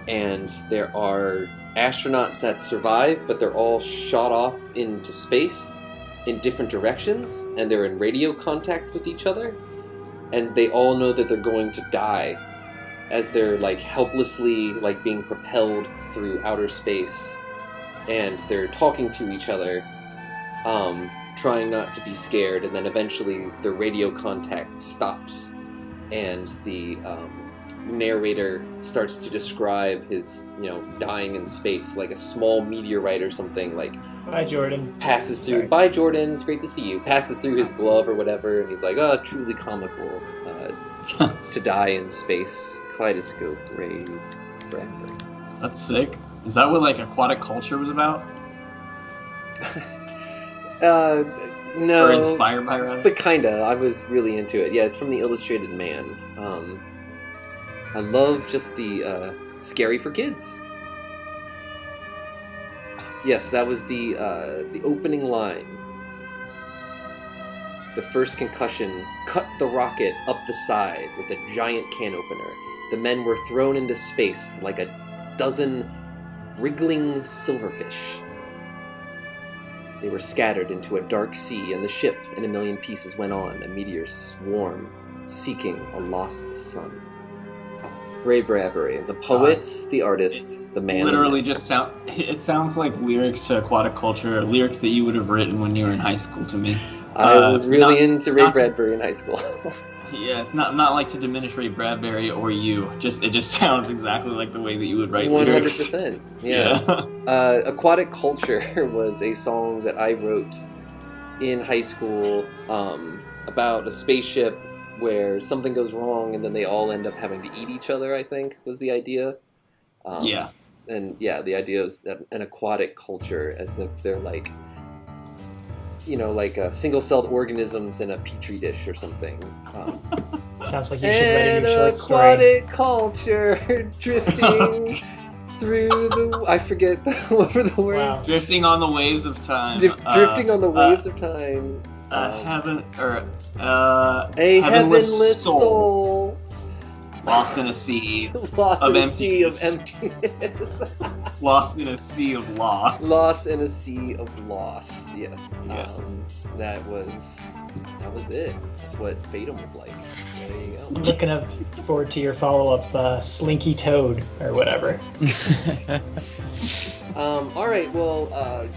and there are astronauts that survive, but they're all shot off into space in different directions, and they're in radio contact with each other, and they all know that they're going to die as they're like helplessly like being propelled through outer space, and they're talking to each other, trying not to be scared, and then eventually the radio contact stops, and the narrator starts to describe his, dying in space, like a small meteorite or something, like Bye, Jordan. passes through. Sorry. Bye, Jordan. It's great to see you. Passes through his glove or whatever, and he's like, "Oh, truly comical to die in space." Kaleidoscope, Ray Bradbury. That's sick. Is that what like aquatic culture was about? Or No, inspired by rather? but kinda. I was really into it. Yeah, it's from the Illustrated Man. I love just the scary for kids. Yes, that was the opening line. The first concussion cut the rocket up the side with a giant can opener. The men were thrown into space like a dozen wriggling silverfish. They were scattered into a dark sea, and the ship in a million pieces went on, a meteor swarm, seeking a lost sun. Ray Bradbury, the poet, the artist, the man. Literally it sounds like lyrics to Aquatic Culture, lyrics that you would have written when you were in high school to me. I was really into Ray Bradbury in high school. Yeah, it's not like to diminish Ray Bradbury or you. It just sounds exactly like the way that you would write 100%. Yeah. Aquatic Culture was a song that I wrote in high school about a spaceship where something goes wrong and then they all end up having to eat each other, I think, was the idea. Yeah. And yeah, the idea is that an aquatic culture, as if they're like, like single-celled organisms in a petri dish or something. Sounds like you should write a new short story. An aquatic culture drifting through the... I forget what were the words. Wow. Drifting on the waves of time. Drifting on the waves of time. A heavenless soul. Lost in a sea Lost of in a emptiness. sea of emptiness. Lost in a sea of loss. Lost in a sea of loss. Yes. Yeah. That was it. That's what Fatum was like. There you go. I'm looking forward to your follow-up, Slinky Toad, or whatever. All right. Well, I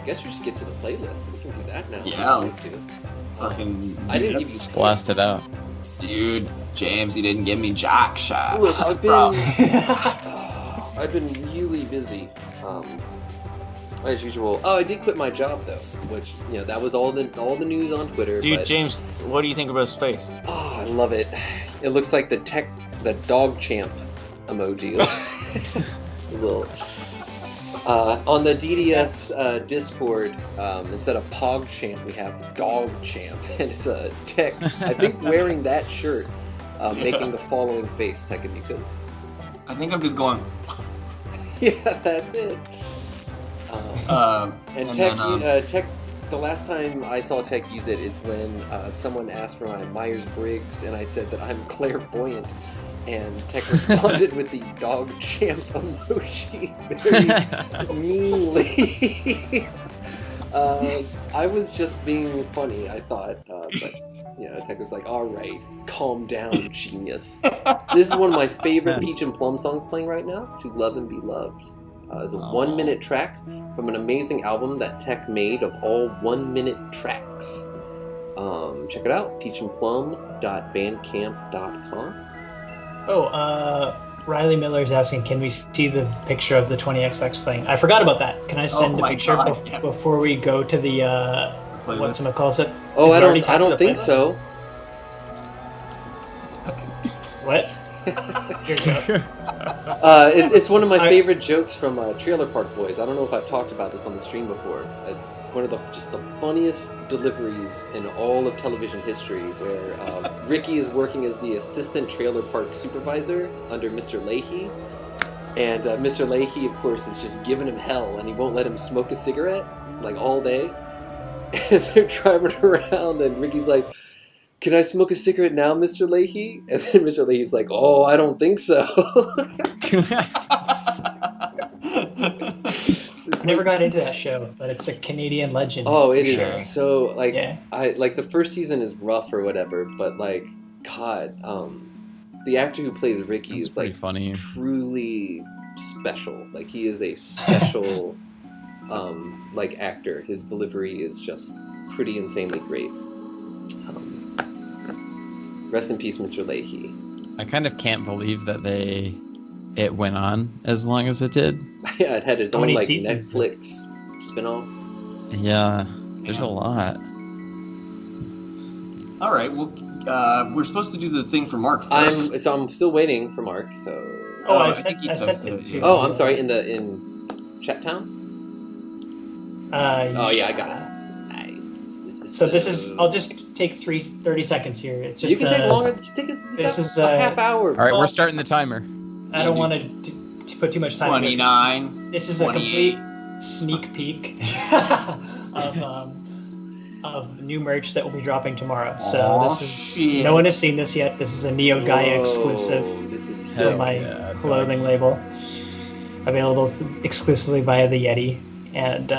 guess we should get to the playlist. We can do that now. Yeah. Fucking. I didn't give you. Blast it out. Dude, James, you didn't give me jack shot. Look, I've been really busy, as usual. Oh, I did quit my job though, which that was all the news on Twitter. Dude, but, James, what do you think about space? oh, I love it. It looks like the dog champ emoji. Little. On the DDS Discord, instead of PogChamp, we have Dog Champ, and it's a Tech. I think wearing that shirt, making the following face. That could be good. I think I'm just going. Yeah, that's it. And Tech, Tech. The last time I saw Tech use it is when someone asked for my Myers-Briggs, and I said that I'm clairvoyant. And Tech responded with the Dog Champ emoji very meanly. I was just being funny, I thought, but Tech was like, "All right, calm down, genius." This is one of my favorite Peach and Plum songs playing right now. "To Love and Be Loved." It's a 1-minute track from an amazing album that Tech made of all 1-minute tracks. Check it out, peachandplum.bandcamp.com. Oh, Riley Miller's asking, can we see the picture of the 20XX thing? I forgot about that. Can I send a picture before we go to the whatchamacallit? Oh, I don't think so. What? Here you go. It's one of my favorite jokes from Trailer Park Boys. I don't know if I've talked about this on the stream before. It's one of the funniest deliveries in all of television history, where Ricky is working as the assistant trailer park supervisor under Mr. Leahy, and Mr. Leahy, of course, is just giving him hell, and he won't let him smoke a cigarette like all day. And they're driving around, and Ricky's like, "Can I smoke a cigarette now, Mr. Leahy?" And then Mr. Leahy's like, "Oh, I don't think so." I never got into that show, but it's a Canadian legend. Oh, it is so yeah. I like the first season is rough or whatever, but like God, the actor who plays Ricky is like funny. Truly special. Like he is a special like actor. His delivery is just pretty insanely great. Rest in peace, Mr. Leahy. I kind of can't believe that it went on as long as it did. Yeah, it had its own like seasons? Netflix spin-off. Yeah, there's a lot. All right, well, we're supposed to do the thing for Mark first. I'm still waiting for Mark. So. Oh, I think he sent posted it it, too. Oh, I'm sorry. In Chattown. Oh yeah, I got it. Nice. This is. I'll just take 30 seconds here. It's just. You can take longer. Just take a half hour. All right, we're starting the timer. I don't want to put too much time. 29. This is a complete sneak peek of new merch that will be dropping tomorrow. So no one has seen this yet. This is a Neo Gaia exclusive. This is for sick. my clothing label. Available exclusively via the Yeti, and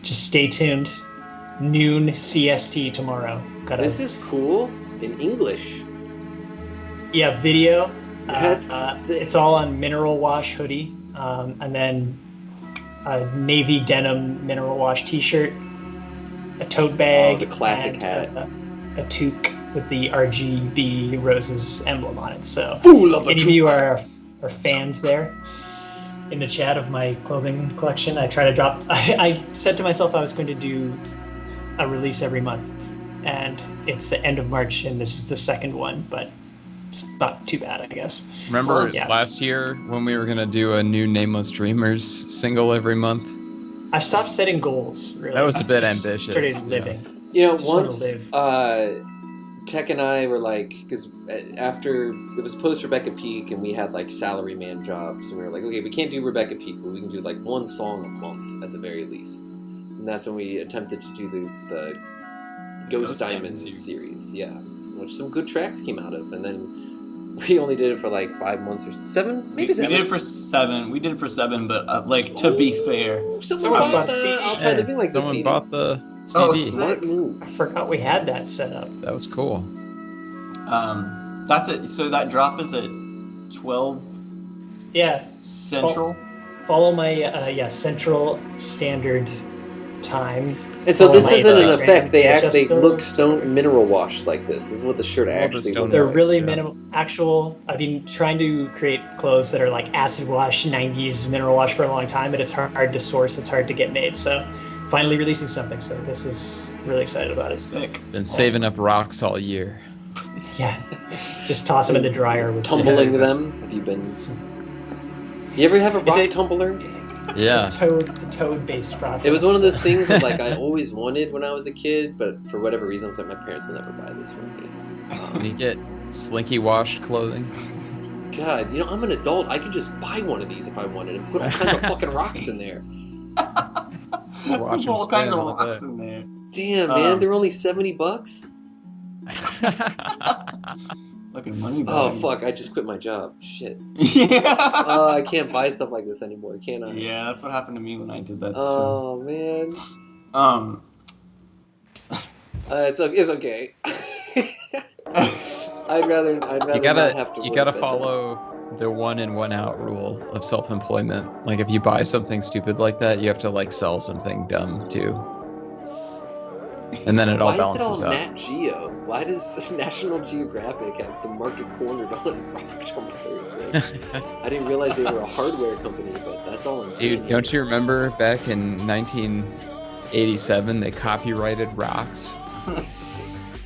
just stay tuned. Noon CST tomorrow. This is cool in English. Yeah, video. That's sick. It's all on mineral wash hoodie, and then a navy denim mineral wash T-shirt, a tote bag, the classic and hat, a toque with the RGB roses emblem on it. So, Full any of you are fans there in the chat of my clothing collection, I try to drop. I said to myself I was going to do a release every month, and it's the end of March, and this is the second one, but it's not too bad, I guess. Remember last year when we were gonna do a new Nameless Dreamers single every month? I've stopped setting goals, really. That was a bit Just ambitious. Started living. You know, Just wanna once live. Tech and I were like, because after it was post Rebecca Peak, and we had like salaryman jobs, and we were like, okay, we can't do Rebecca Peak, but we can do like one song a month at the very least. And that's when we attempted to do the Ghost Diamond series, yeah, which some good tracks came out of, and then we only did it for like 5 months or 7, maybe 7. We did it for 7. We did it for 7, but like to be fair, someone bought the. I'll try to be like someone the CD. bought the CD. Oh, Smart move. I forgot we had that set up. That was cool. that's it. So that drop is at 12 Yeah. Central. Follow my Central Standard Time. And so Oh, this my isn't an God. effect. They Just actually go- look stone mineral washed like this. This is what the shirt actually looks They're like. really yeah. minimal. Actual. I've been trying to create clothes that are like acid wash, 90s mineral wash for a long time, but it's hard to source. It's hard to get made. So, finally releasing something. So this is really excited about it. Sick. Been saving up rocks all year. Yeah. Just toss them in the dryer with Tumbling some- them. Have you been? You ever have a Is rock it- tumbler? Yeah. It's a toad-based process. It was one of those things that like I always wanted when I was a kid, but for whatever reason, I was like, my parents will never buy this for me. Can you get slinky washed clothing? God, you know, I'm an adult. I could just buy one of these if I wanted and put all kinds of fucking rocks in there. Watch 'em all kinds spin of all rocks day. in there. Damn, man, they're only $70. Fucking money. Oh bags. fuck! I just quit my job. Shit. Yeah. I can't buy stuff like this anymore, can I? Yeah, that's what happened to me when I did that. Oh man. Too. It's okay. I'd rather You not have to. gotta work that follow the 1 in 1 out rule of self-employment. Like if you buy something stupid like that, you have to like sell something dumb too. And then it all Why is it balances all out. Nat Geo? Why does National Geographic have the market cornered on rock tumblers? Like, I didn't realize they were a hardware company, but that's all I'm saying. Dude, don't you remember back in 1987 they copyrighted rocks?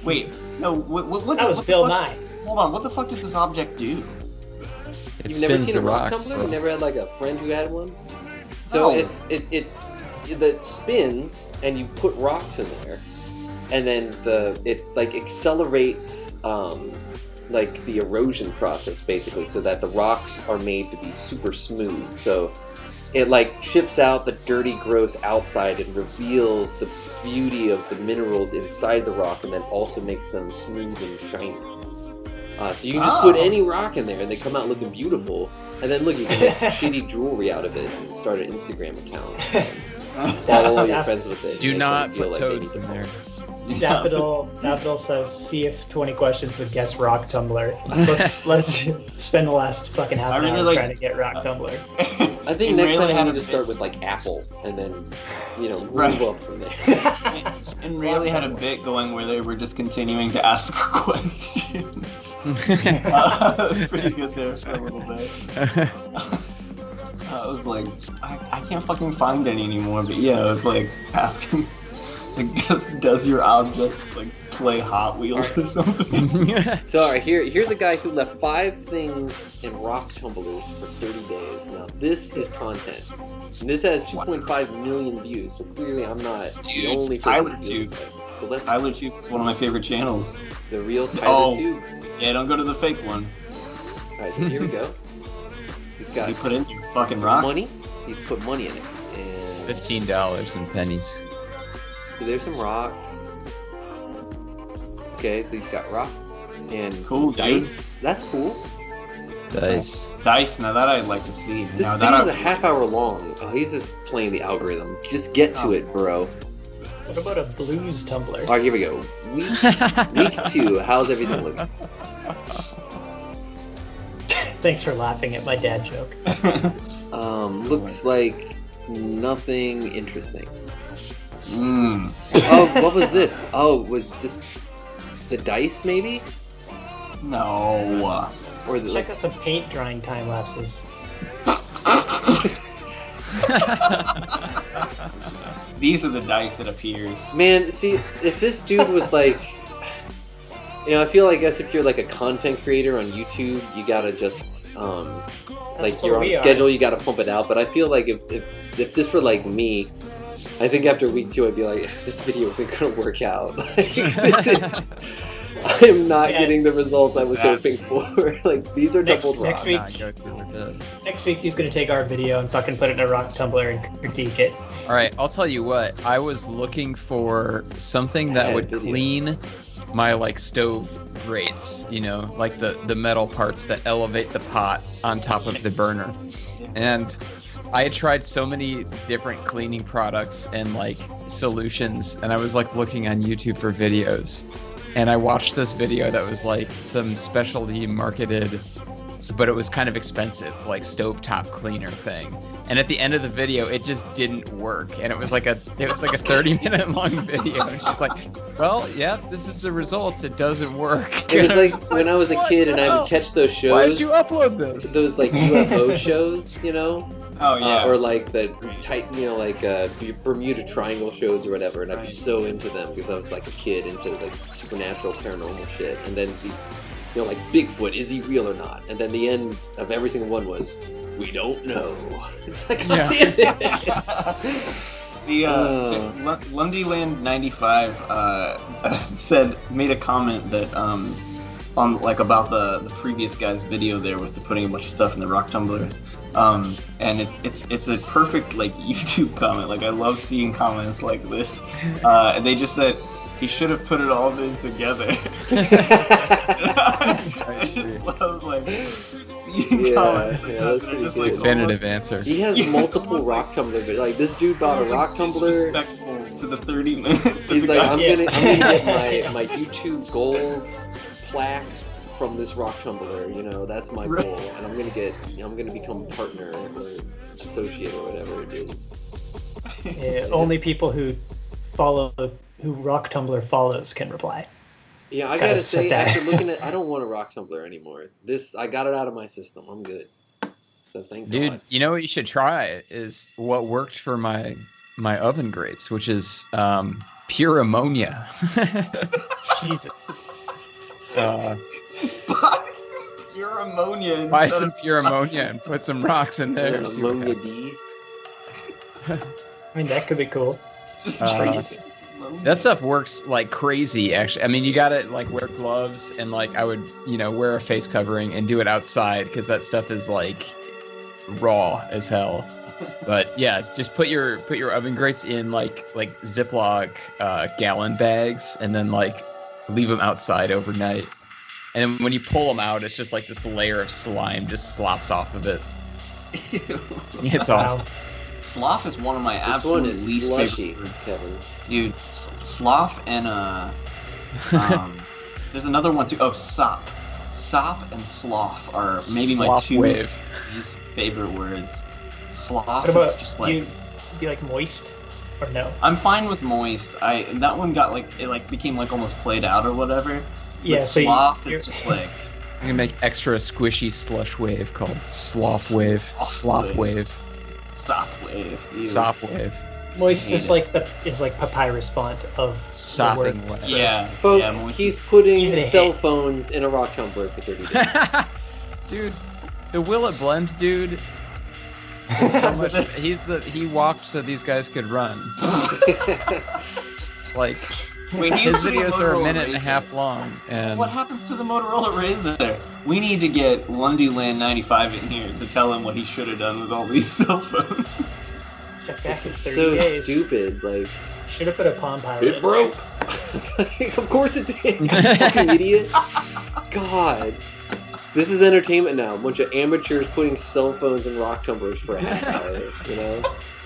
Wait, no. What That was what Bill the fuck- Nye. Hold on. What the fuck does this object do? It You've never spins seen the a rock rocks, tumbler? bro. You never had like a friend who had one? So No. it spins and you put rocks in there, and then it like accelerates like the erosion process basically, so that the rocks are made to be super smooth. So it like chips out the dirty, gross outside and reveals the beauty of the minerals inside the rock, and then also makes them smooth and shiny. So you can just put any rock in there and they come out looking beautiful. And then look, you can make shitty jewelry out of it and start an Instagram account. And follow all your friends with it. Do Make not them feel put like they toads need in to there. Daffodil says, see if 20 questions would guess rock tumbler. Let's spend the last fucking half an I really hour like- trying to get rock tumbler. I think It next really time had we a need to start bit- with like Apple and then, move Right. up from there. And Rayleigh had a bit going where they were just continuing to ask questions. Pretty good there for a little bit. I was like, I can't fucking find any anymore. But yeah, I was like asking, like, does your object like play Hot Wheels or something? So all right, here's a guy who left 5 things in rock tumblers for 30 days. Now this is content. And this has 2.5 million views, so clearly I'm not the Dude, only person Tyler who feels this way. So let's Tyler Tube is one of my favorite channels. the real Tyler Oh. Tube. Yeah, don't go to the fake one. Alright, so here we go. He's got You put in your fucking some rock. money. He's put money in it. And $15 in pennies. so there's some rocks. Okay, so he's got rocks and Cool, some dude. dice. That's cool. Dice. Dice. Now that I'd like to see. This now video's that a half hour long. Oh, he's just playing the algorithm. Just get to it, bro. What about a blues tumbler? Alright, here we go. Week 2. How's everything looking? Thanks for laughing at my dad joke. Looks like nothing interesting. Mm. Oh, what was this? Oh, was this the dice maybe? No. Or the, Check out some paint drying time lapses. These are the dice that appears. Man, see, if this dude was like, I feel like if you're like a content creator on YouTube, you gotta just like you're on a schedule, you gotta pump it out. But I feel like if this were like me, I think after week 2 I'd be like, this video isn't gonna work out. Like, I'm not getting the results I was hoping for. Like, these are doubled rocks. Next week he's gonna take our video and fucking put it in a rock tumbler and critique it. All right, I'll tell you what. I was looking for something that would clean my like stove grates, like the metal parts that elevate the pot on top of the burner. And I had tried so many different cleaning products and like solutions, and I was like looking on YouTube for videos. And I watched this video that was like some specialty marketed, but it was kind of expensive, like stovetop cleaner thing. And at the end of the video, it just didn't work. And it was like a 30-minute long video. And she's like, well, yeah, this is the results. It doesn't work. It was like when I was a kid and I would catch those shows. Why did you upload this? Those like UFO shows, Oh yeah. or like the type, like Bermuda Triangle shows or whatever. And I'd be so into them because I was like a kid into like supernatural, paranormal shit. And then, like Bigfoot, is he real or not? And then the end of every single one was, we don't know. It's like, God damn it. The Lundyland 95 made a comment that on like about the previous guy's video there with putting a bunch of stuff in the rock tumblers. And it's a perfect like YouTube comment. Like I love seeing comments like this. And they just said he should have put it all in together. I just love like seeing comments. That's pretty just, good. like, Definitive answer. He has multiple rock tumblers. Like this dude bought a rock tumbler. Disrespectful to the 30 minutes. He's like, I'm gonna get my YouTube gold plaque from this rock tumbler. That's my goal, and I'm gonna become partner or associate or whatever it is. Only people who rock tumbler follows can reply. Yeah, I gotta say, after looking at, I don't want a rock tumbler anymore. I got it out of my system. I'm good. So thank God. Dude, you know what you should try is what worked for my oven grates, which is pure ammonia. Jesus. Buy some pure ammonia. Buy some pure ammonia and put some rocks in there. Ammonia D. I mean, that could be cool. That stuff works like crazy, actually. I mean, you gotta like wear gloves and like I would, wear a face covering and do it outside because that stuff is like raw as hell. But yeah, just put your oven grates in like Ziploc gallon bags and then like leave them outside overnight. And then when you pull them out, it's just like this layer of slime just slops off of it. It's awesome. Sloth is one of my absolute least slushy, favorite foods. Kevin. Dude, sloth and there's another one too. Oh, sop. Sop and sloth are maybe my two least favorite words. Sloth What about, is just like... do you like moist or no? I'm fine with moist. That one got like, it like became like almost played out or whatever. Yeah, with so sloth is just like... I'm gonna make extra squishy slush wave called sloth wave, slop wave. Sop wave. Ew. Sop wave. Moist is like papyrus font of Sopping wave. Yeah. Folks, moist he's putting He's a cell hit. phones in a rock tumbler for 30 days. Dude, the Will It Blend dude is so much. He walked so these guys could run. Like Wait, his videos are a minute and a half long, and what happens to the Motorola Razr? We need to get Lundyland 95 in here to tell him what he should have done with all these cell phones. Back This in is 30 so days. stupid. Like, Should have put a Palm Pilot. it broke. Of course it did. You fucking idiot. God. This is entertainment now. A bunch of amateurs putting cell phones in rock tumblers for a half hour, you know?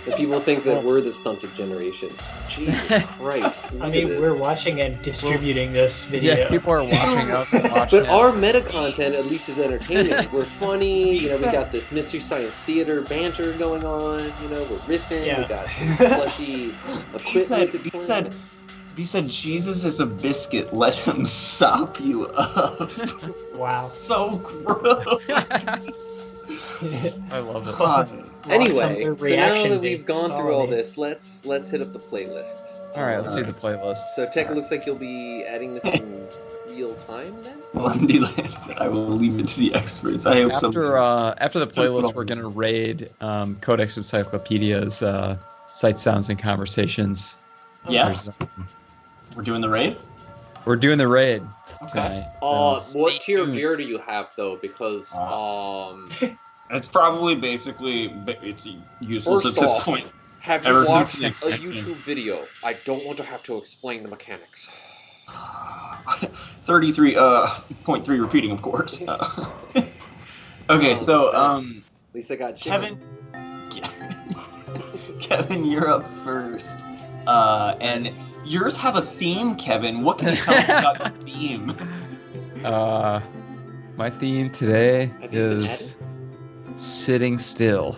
And people think that we're the stunted generation. Jesus Christ. I mean, we're watching and distributing this video. Yeah, people are watching us and watching But our meta content at least is entertaining. We're funny, you know, we got this Mystery Science Theater banter going on, you know, we're riffing, we got some slushy equipment. He said, Jesus is a biscuit, let him sop you up. Wow. So gross. I love it. Anyway, so now that we've gone through all this, let's hit up the playlist. All right, let's see the playlist. So, Tech, it looks like you'll be adding this in real time then? I will leave it to the experts. I hope after the playlist, we're gonna raid Codex Encyclopedia's Sight, Sounds, and Conversations. Yeah. We're doing the raid? We're doing the raid tonight. What tier of gear do you have, though? Because, it's probably basically it's useless first at this off, point. have you watched a YouTube video? I don't want to have to explain the mechanics. 33.3 repeating, of course. Okay, so at least I got Kevin. Kevin, you're up first. And yours have a theme, Kevin. What can you tell us about your theme? My theme today is sitting still.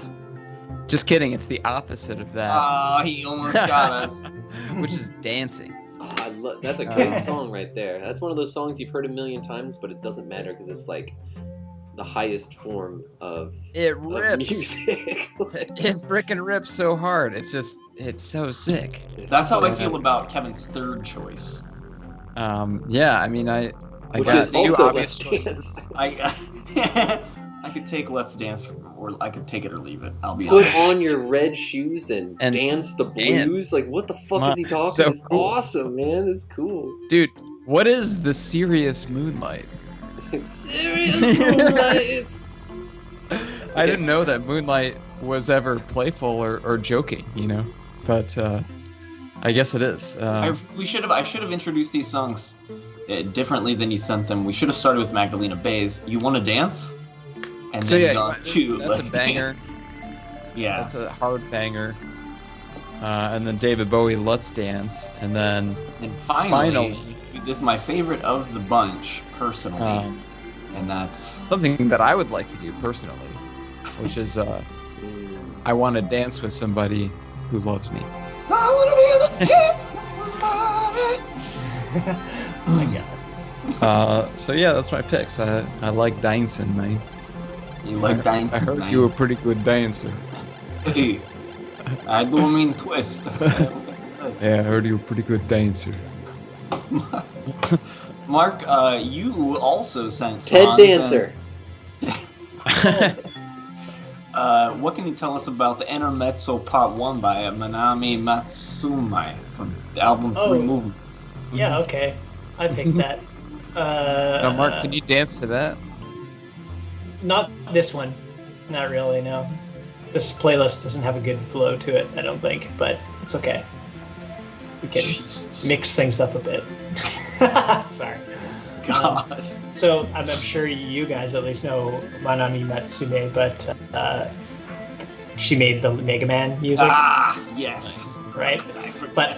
Just kidding, it's the opposite of that. Ah, he almost got us. Which is dancing. That's a great song right there. That's one of those songs you've heard a million times, but it doesn't matter because it's like the highest form of music. It frickin' rips so hard. It's so sick. That's how I feel about Kevin's third choice. Yeah, I mean, which is also Let's Dance. I could take Let's Dance, or I could take it or leave it. I'll be honest. honest. Put on your red shoes and dance the blues. Like, what the fuck is he talking? So it's cool. awesome, man. It's cool. Dude, what is the serious Moonlight? Serious Moonlight! I didn't know that Moonlight was ever playful or joking, you know? But I guess it is. I should have introduced these songs differently than you sent them. We should have started with Magdalena Bay's "You Want to Dance," and then gone to that's Let's a banger. Dance. Yeah, that's a hard banger. And then David Bowie, "Let's Dance," and then finally, this is my favorite of the bunch personally, and that's something that I would like to do personally, which is I want to dance with somebody who loves me. I want to be able to dance with somebody. Oh my god. So yeah, that's my picks. I like dancing, man. You like dancing? I heard you were a pretty good dancer. Hey, I don't mean twist. Yeah, I heard you were a pretty good dancer. Mark, you also sent Ted Dancer. What can you tell us about the Intermezzo Part 1 by Manami Matsumae from the album Three Movements? Yeah, okay. I picked that. Now, Mark, can you dance to that? Not this one. Not really, no. This playlist doesn't have a good flow to it, I don't think, but it's okay. We can mix things up a bit. Sorry. God. So I'm sure you guys at least know Manami Matsumae, but she made the Mega Man music. Ah, yes. Right? But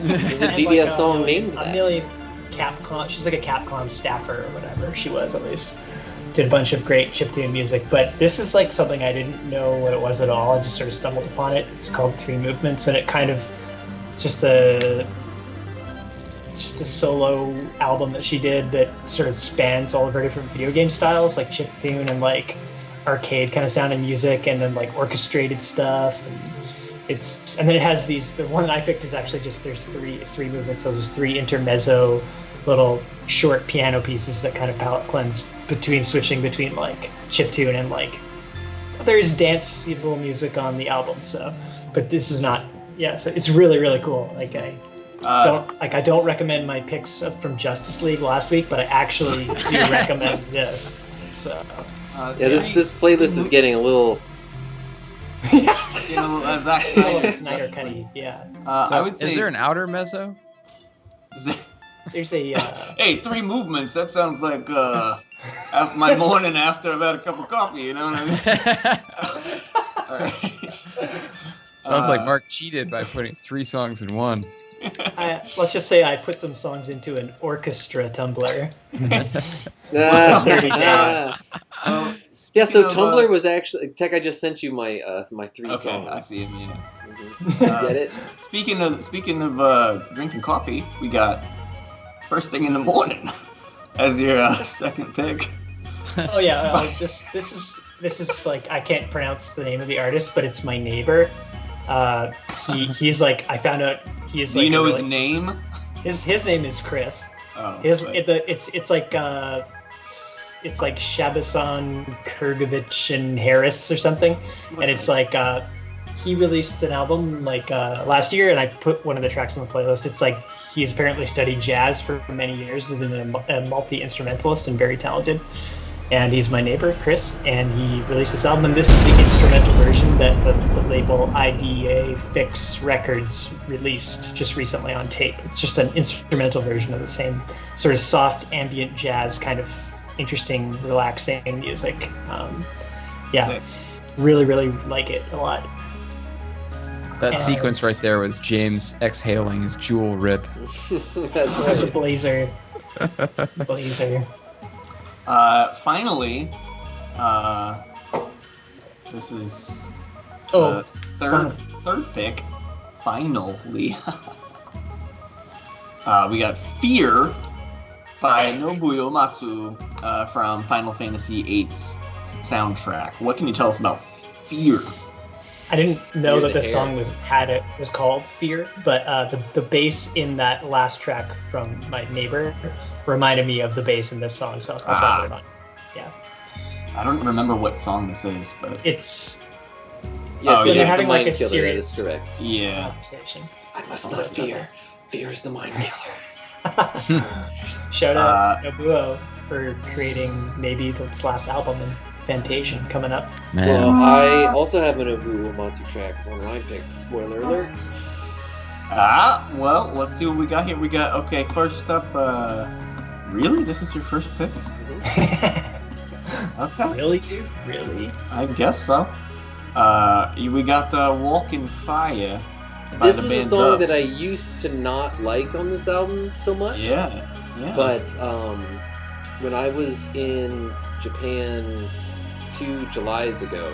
there's a DDS song named that. A million Capcom. She's like a Capcom staffer or whatever she was, at least. Did a bunch of great chiptune music, but this is like something I didn't know what it was at all. I just sort of stumbled upon it. It's called Three Movements, and it's just a solo album that she did that sort of spans all of her different video game styles, like chiptune and like arcade kind of sounding music, and then like orchestrated stuff. And then it has the one I picked is actually just there's three movements, so there's three intermezzo little short piano pieces that kind of palette cleanse switching between like chiptune and like there's dance little music on the album. So, but this is not. Yeah, so it's really really cool. Like I don't recommend my picks from Justice League last week, but I actually do recommend this. So this playlist is getting a little. Snyder Cutty, yeah. So I would say, is there an outer mezzo? There's a hey, Three Movements. That sounds like my morning after I've had a cup of coffee. You know what I mean? All right. Sounds like Mark cheated by putting 3 songs in one. Let's just say I put some songs into an orchestra tumbler. Yeah, so Tumblr was actually Tech. I just sent you my my 3 songs. Okay, I see him. Yeah. Mm-hmm. Get it? Speaking of drinking coffee, we got First Thing in the Morning as your second pick. Oh yeah, this is like, I can't pronounce the name of the artist, but it's my neighbor. He's like, I found out he is. Do like, you know his name? His name is Chris. Oh. It's like Shabasan, Kurgovich, and Harris or something, and it's like he released an album like last year, and I put one of the tracks on the playlist. It's like he's apparently studied jazz for many years, is a multi-instrumentalist and very talented. And he's my neighbor, Chris, and he released this album, and this is the instrumental version that the label IDA Fix Records released just recently on tape. It's just an instrumental version of the same sort of soft ambient jazz, kind of interesting, relaxing music. Yeah, really, really like it a lot. That sequence right there was James exhaling his jewel rip. That's right. The blazer. Finally, this is third pick. Finally, we got Fear by Nobuo Matsu from Final Fantasy VIII's soundtrack. What can you tell us about Fear? I didn't know Fear that the this Hair. song was called Fear, but the bass in that last track from my neighbor reminded me of the bass in this song, so that's why I put it on. Yeah. I don't remember what song this is, but It's Yeah, Oh, Fear yeah. is having the like mind a killer. serious That is correct. yeah. conversation. I must not fear. Fear is the mind killer. Shout out Nobuo for creating maybe this last album and Fantasia coming up. Man. Well, I also have an Nobuo Matsu track as one of my picks. Spoiler alert. Well, let's see what we got here. We got, okay, first up, really? This is your first pick? Okay. Really, dude? Really? I guess so. We got Walking Fire by This the was band a song Dove. that I used to not like on this album so much. Yeah. But when I was in Japan 2 Julys ago,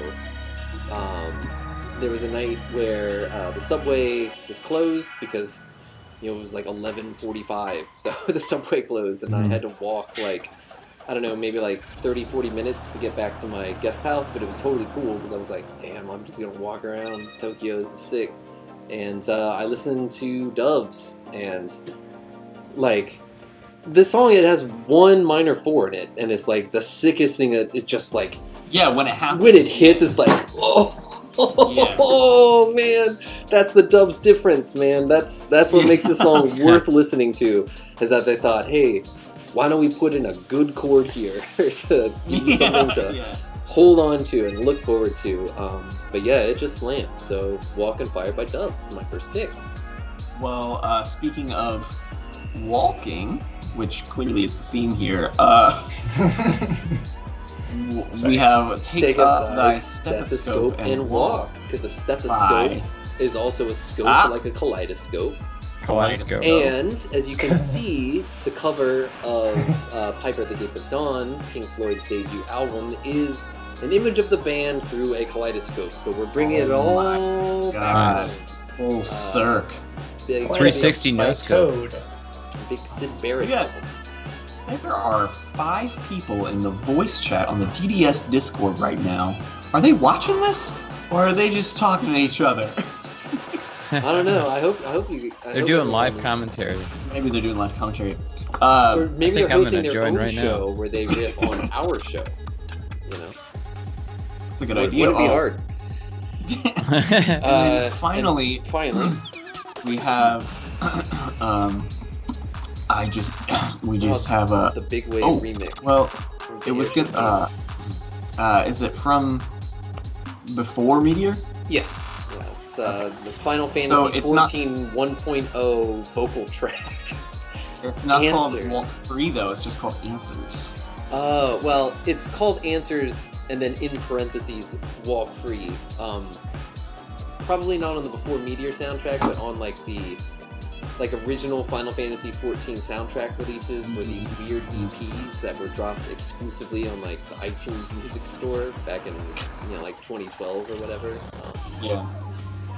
there was a night where the subway was closed because it was like 11:45, so the subway closed, and I had to walk like, I don't know, maybe like 30-40 minutes to get back to my guest house, but it was totally cool because I was like, damn, I'm just gonna walk around Tokyo, this is sick. And I listened to Doves, and like, this song, it has 1 minor 4 in it, and it's like the sickest thing that it just like, Yeah, when it happens. when it hits, it's like, oh man, that's the Doves difference, man. That's what makes this song worth listening to, is that they thought, hey, why don't we put in a good chord here to give you something to hold on to and look forward to. But yeah, it just slammed. So Walking Fire by Doves is my first pick. Well, speaking of walking, which clearly is the theme here, we have Take Up Thy Stethoscope and Walk. Because a stethoscope is also a scope, like a kaleidoscope. Kaleidoscope. And as you can see, the cover of Piper at the Gates of Dawn, Pink Floyd's debut album, is an image of the band through a kaleidoscope. So we're bringing it all back to Full circ. big 360 no scope. Code. Big Sid Barrett Yeah. album. I think there are 5 people in the voice chat on the DDS Discord right now. Are they watching this? Or are they just talking to each other? I don't know. I hope you. They're doing live commentary. Maybe they're doing live commentary. Or maybe I think they're I'm hosting gonna their join own right now. show where they riff on our show. You know, It's a good idea. Wouldn't be hard. And then finally, we have. We just have the Big Wave remix. Well, from it was Video good. Show. Is it from before Meteor? Yes. Yeah, it's the Final So Fantasy it's not- 14 1.0 vocal track. It's not Answers. called Walk 3 though. It's just called Answers. Well, it's called Answers, and then in parentheses, Walk Free. Probably not on the Before Meteor soundtrack, but on like the original Final Fantasy XIV soundtrack releases were these weird EPs that were dropped exclusively on like the iTunes Music Store back in like 2012 or whatever. Yeah.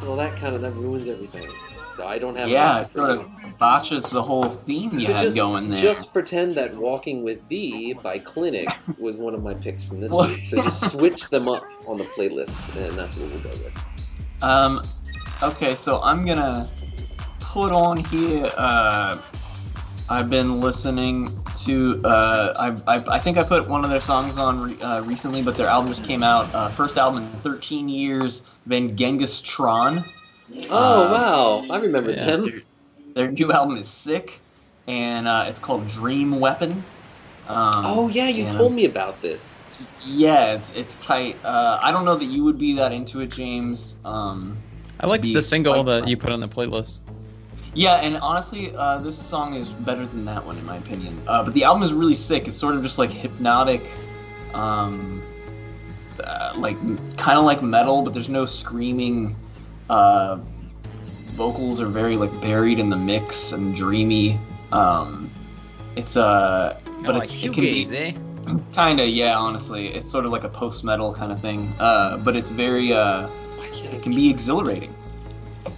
So that ruins everything. So I don't have. Yeah, it sort of botches the whole theme you had going there. Just pretend that Walking with Thee by Clinic was one of my picks from this week. So just switch them up on the playlist, and that's what we'll go with. Okay, so I'm gonna put on here. I've been listening to. I think I put one of their songs on recently, but their album just came out. First album in 13 years. Been Genghis Tron. Oh wow, I remember them. Their new album is sick, and it's called Dream Weapon. Oh yeah, you told me about this. Yeah, it's tight. I don't know that you would be that into it, James. I liked the single that you put on the playlist. Yeah, and honestly, this song is better than that one in my opinion. But the album is really sick. It's sort of just like hypnotic, like kind of like metal, but there's no screaming. Vocals are very like buried in the mix and dreamy. It's but like it can be kinda, yeah, honestly. It's sort of like a post-metal kind of thing. But it's very it can be exhilarating.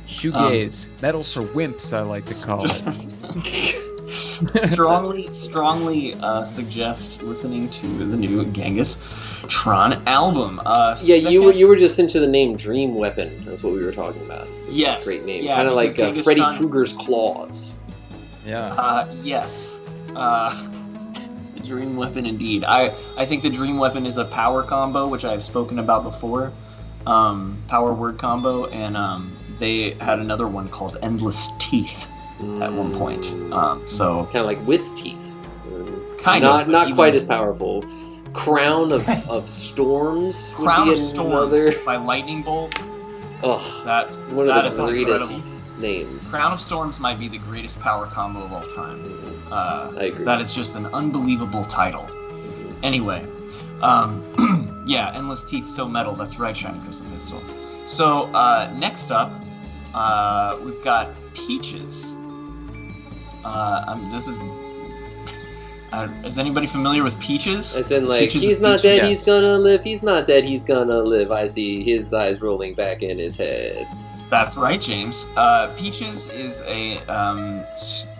Shoegaze. Metal for wimps, I like to call it. strongly suggest listening to the new Genghis Tron album. Yeah, you were just into the name Dream Weapon. That's what we were talking about. It's yes, a great name. Yeah, kind of like Freddy Tron... Krueger's Claws. Yeah. Yes. Dream Weapon, indeed. I think the Dream Weapon is a power combo, which I've spoken about before. Power word combo, and they had another one called Endless Teeth at one point. So kind of like with teeth. Not quite as powerful. Crown of Storms. Crown of Storms by Lightning Bolt. Oh, that one that of the greatest names. Crown of Storms might be the greatest power combo of all time. I agree. That is just an unbelievable title. Anyway, yeah, Endless Teeth, so metal. That's right, Shiny Goes a Pistol. So next up, we've got Peaches. This is anybody familiar with Peaches? As in, like, Peaches he's not dead, yes. he's gonna live. He's not dead, he's gonna live. I see his eyes rolling back in his head. That's right, James. Peaches is a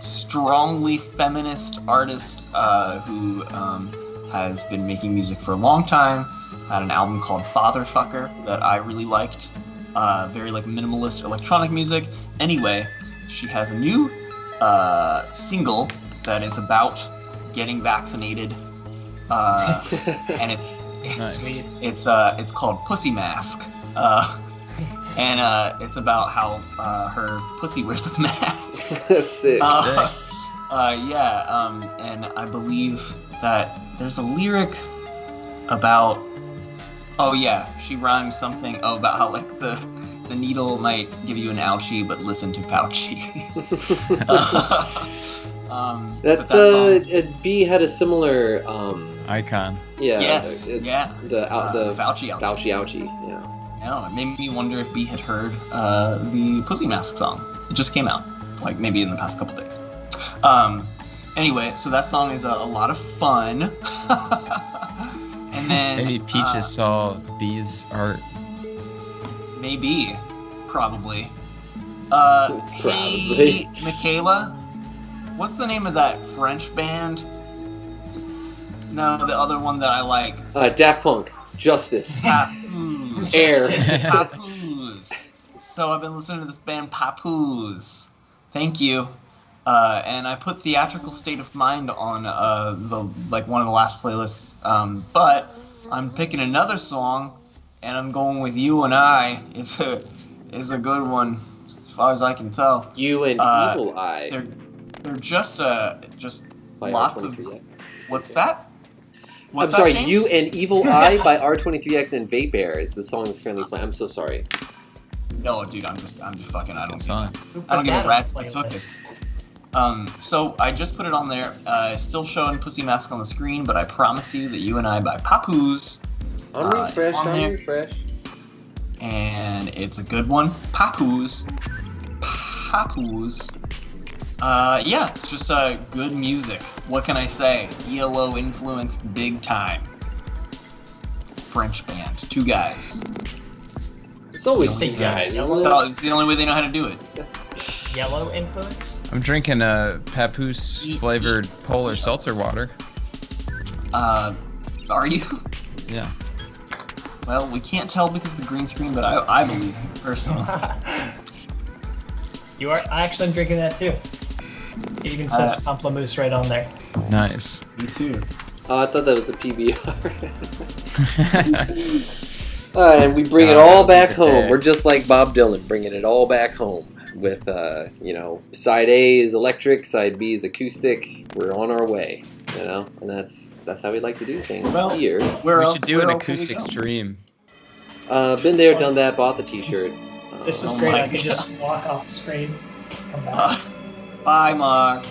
strongly feminist artist who has been making music for a long time. Had an album called Fatherfucker that I really liked. Very like minimalist electronic music. Anyway, she has a new single that is about getting vaccinated, and it's called Pussy Mask, and it's about how her pussy wears a mask. Sick. And I believe that there's a lyric about, she rhymes something about how like the needle might give you an ouchie, but listen to Fauci. B had a similar icon. Yeah. Yes. The Fauci ouchie. Yeah. Yeah, it made me wonder if B had heard the Pussy Mask song. It just came out, like maybe in the past couple days. Anyway, so that song is a lot of fun. And then maybe Peaches saw B's art. Maybe, probably. Probably. Hey, Michaela. What's the name of that French band? No, the other one that I like. Daft Punk. Justice. Papoose. Air. Papoose. So I've been listening to this band Papoose. Thank you. And I put Theatrical State of Mind on one of the last playlists. But I'm picking another song, and I'm going with You and I. It's a good one, as far as I can tell. You and Evil Eye. They're just by lots of. R23X. What's that? I'm sorry. James? You and Evil Eye by R23X and VAPERROR is the song that's currently playing. I'm so sorry. No, dude, I'm just fucking. I don't Good song. give a rat's if I took it. So I just put it on there. Still showing Pussy Mask on the screen, but I promise you that You and I by Papoose. I'm refreshed. And it's a good one. Papoose. Yeah, it's just good music. What can I say? ELO influenced big time. French band, 2 guys. It's always 2 guys. It's the only way they know how to do it. Yellow influence? I'm drinking a Papoose flavored polar seltzer water. Are you? Yeah. Well, we can't tell because of the green screen, but I believe you, personally. You are? Actually, I'm drinking that too. It even says Pamplemousse right on there. Nice. Me too. Oh, I thought that was a PBR. And we bring it all back home. We're just like Bob Dylan, bringing it all back home. With, side A is electric, side B is acoustic. We're on our way, and that's how we like to do things here. We should do an acoustic stream. Been there, done that, bought the t-shirt. This is great. I can just walk off screen, come back. Bye, Mark.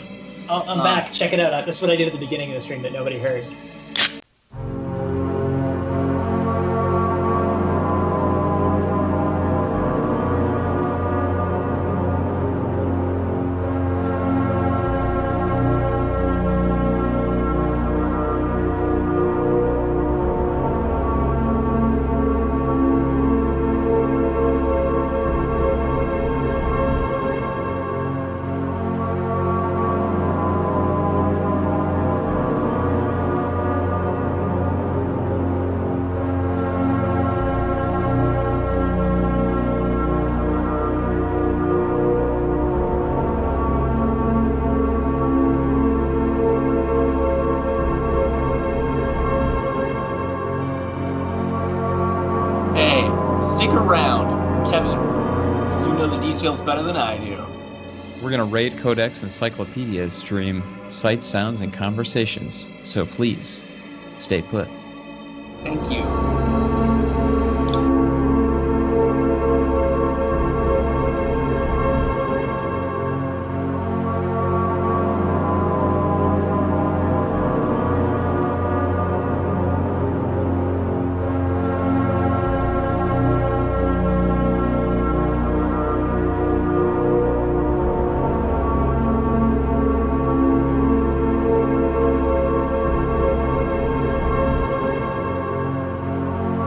I'm back. Check it out. That's what I did at the beginning of the stream that nobody heard. Better than I do. We're going to Raid Codex Encyclopedia stream Sights, Sounds, and Conversations, so please, stay put. Thank you.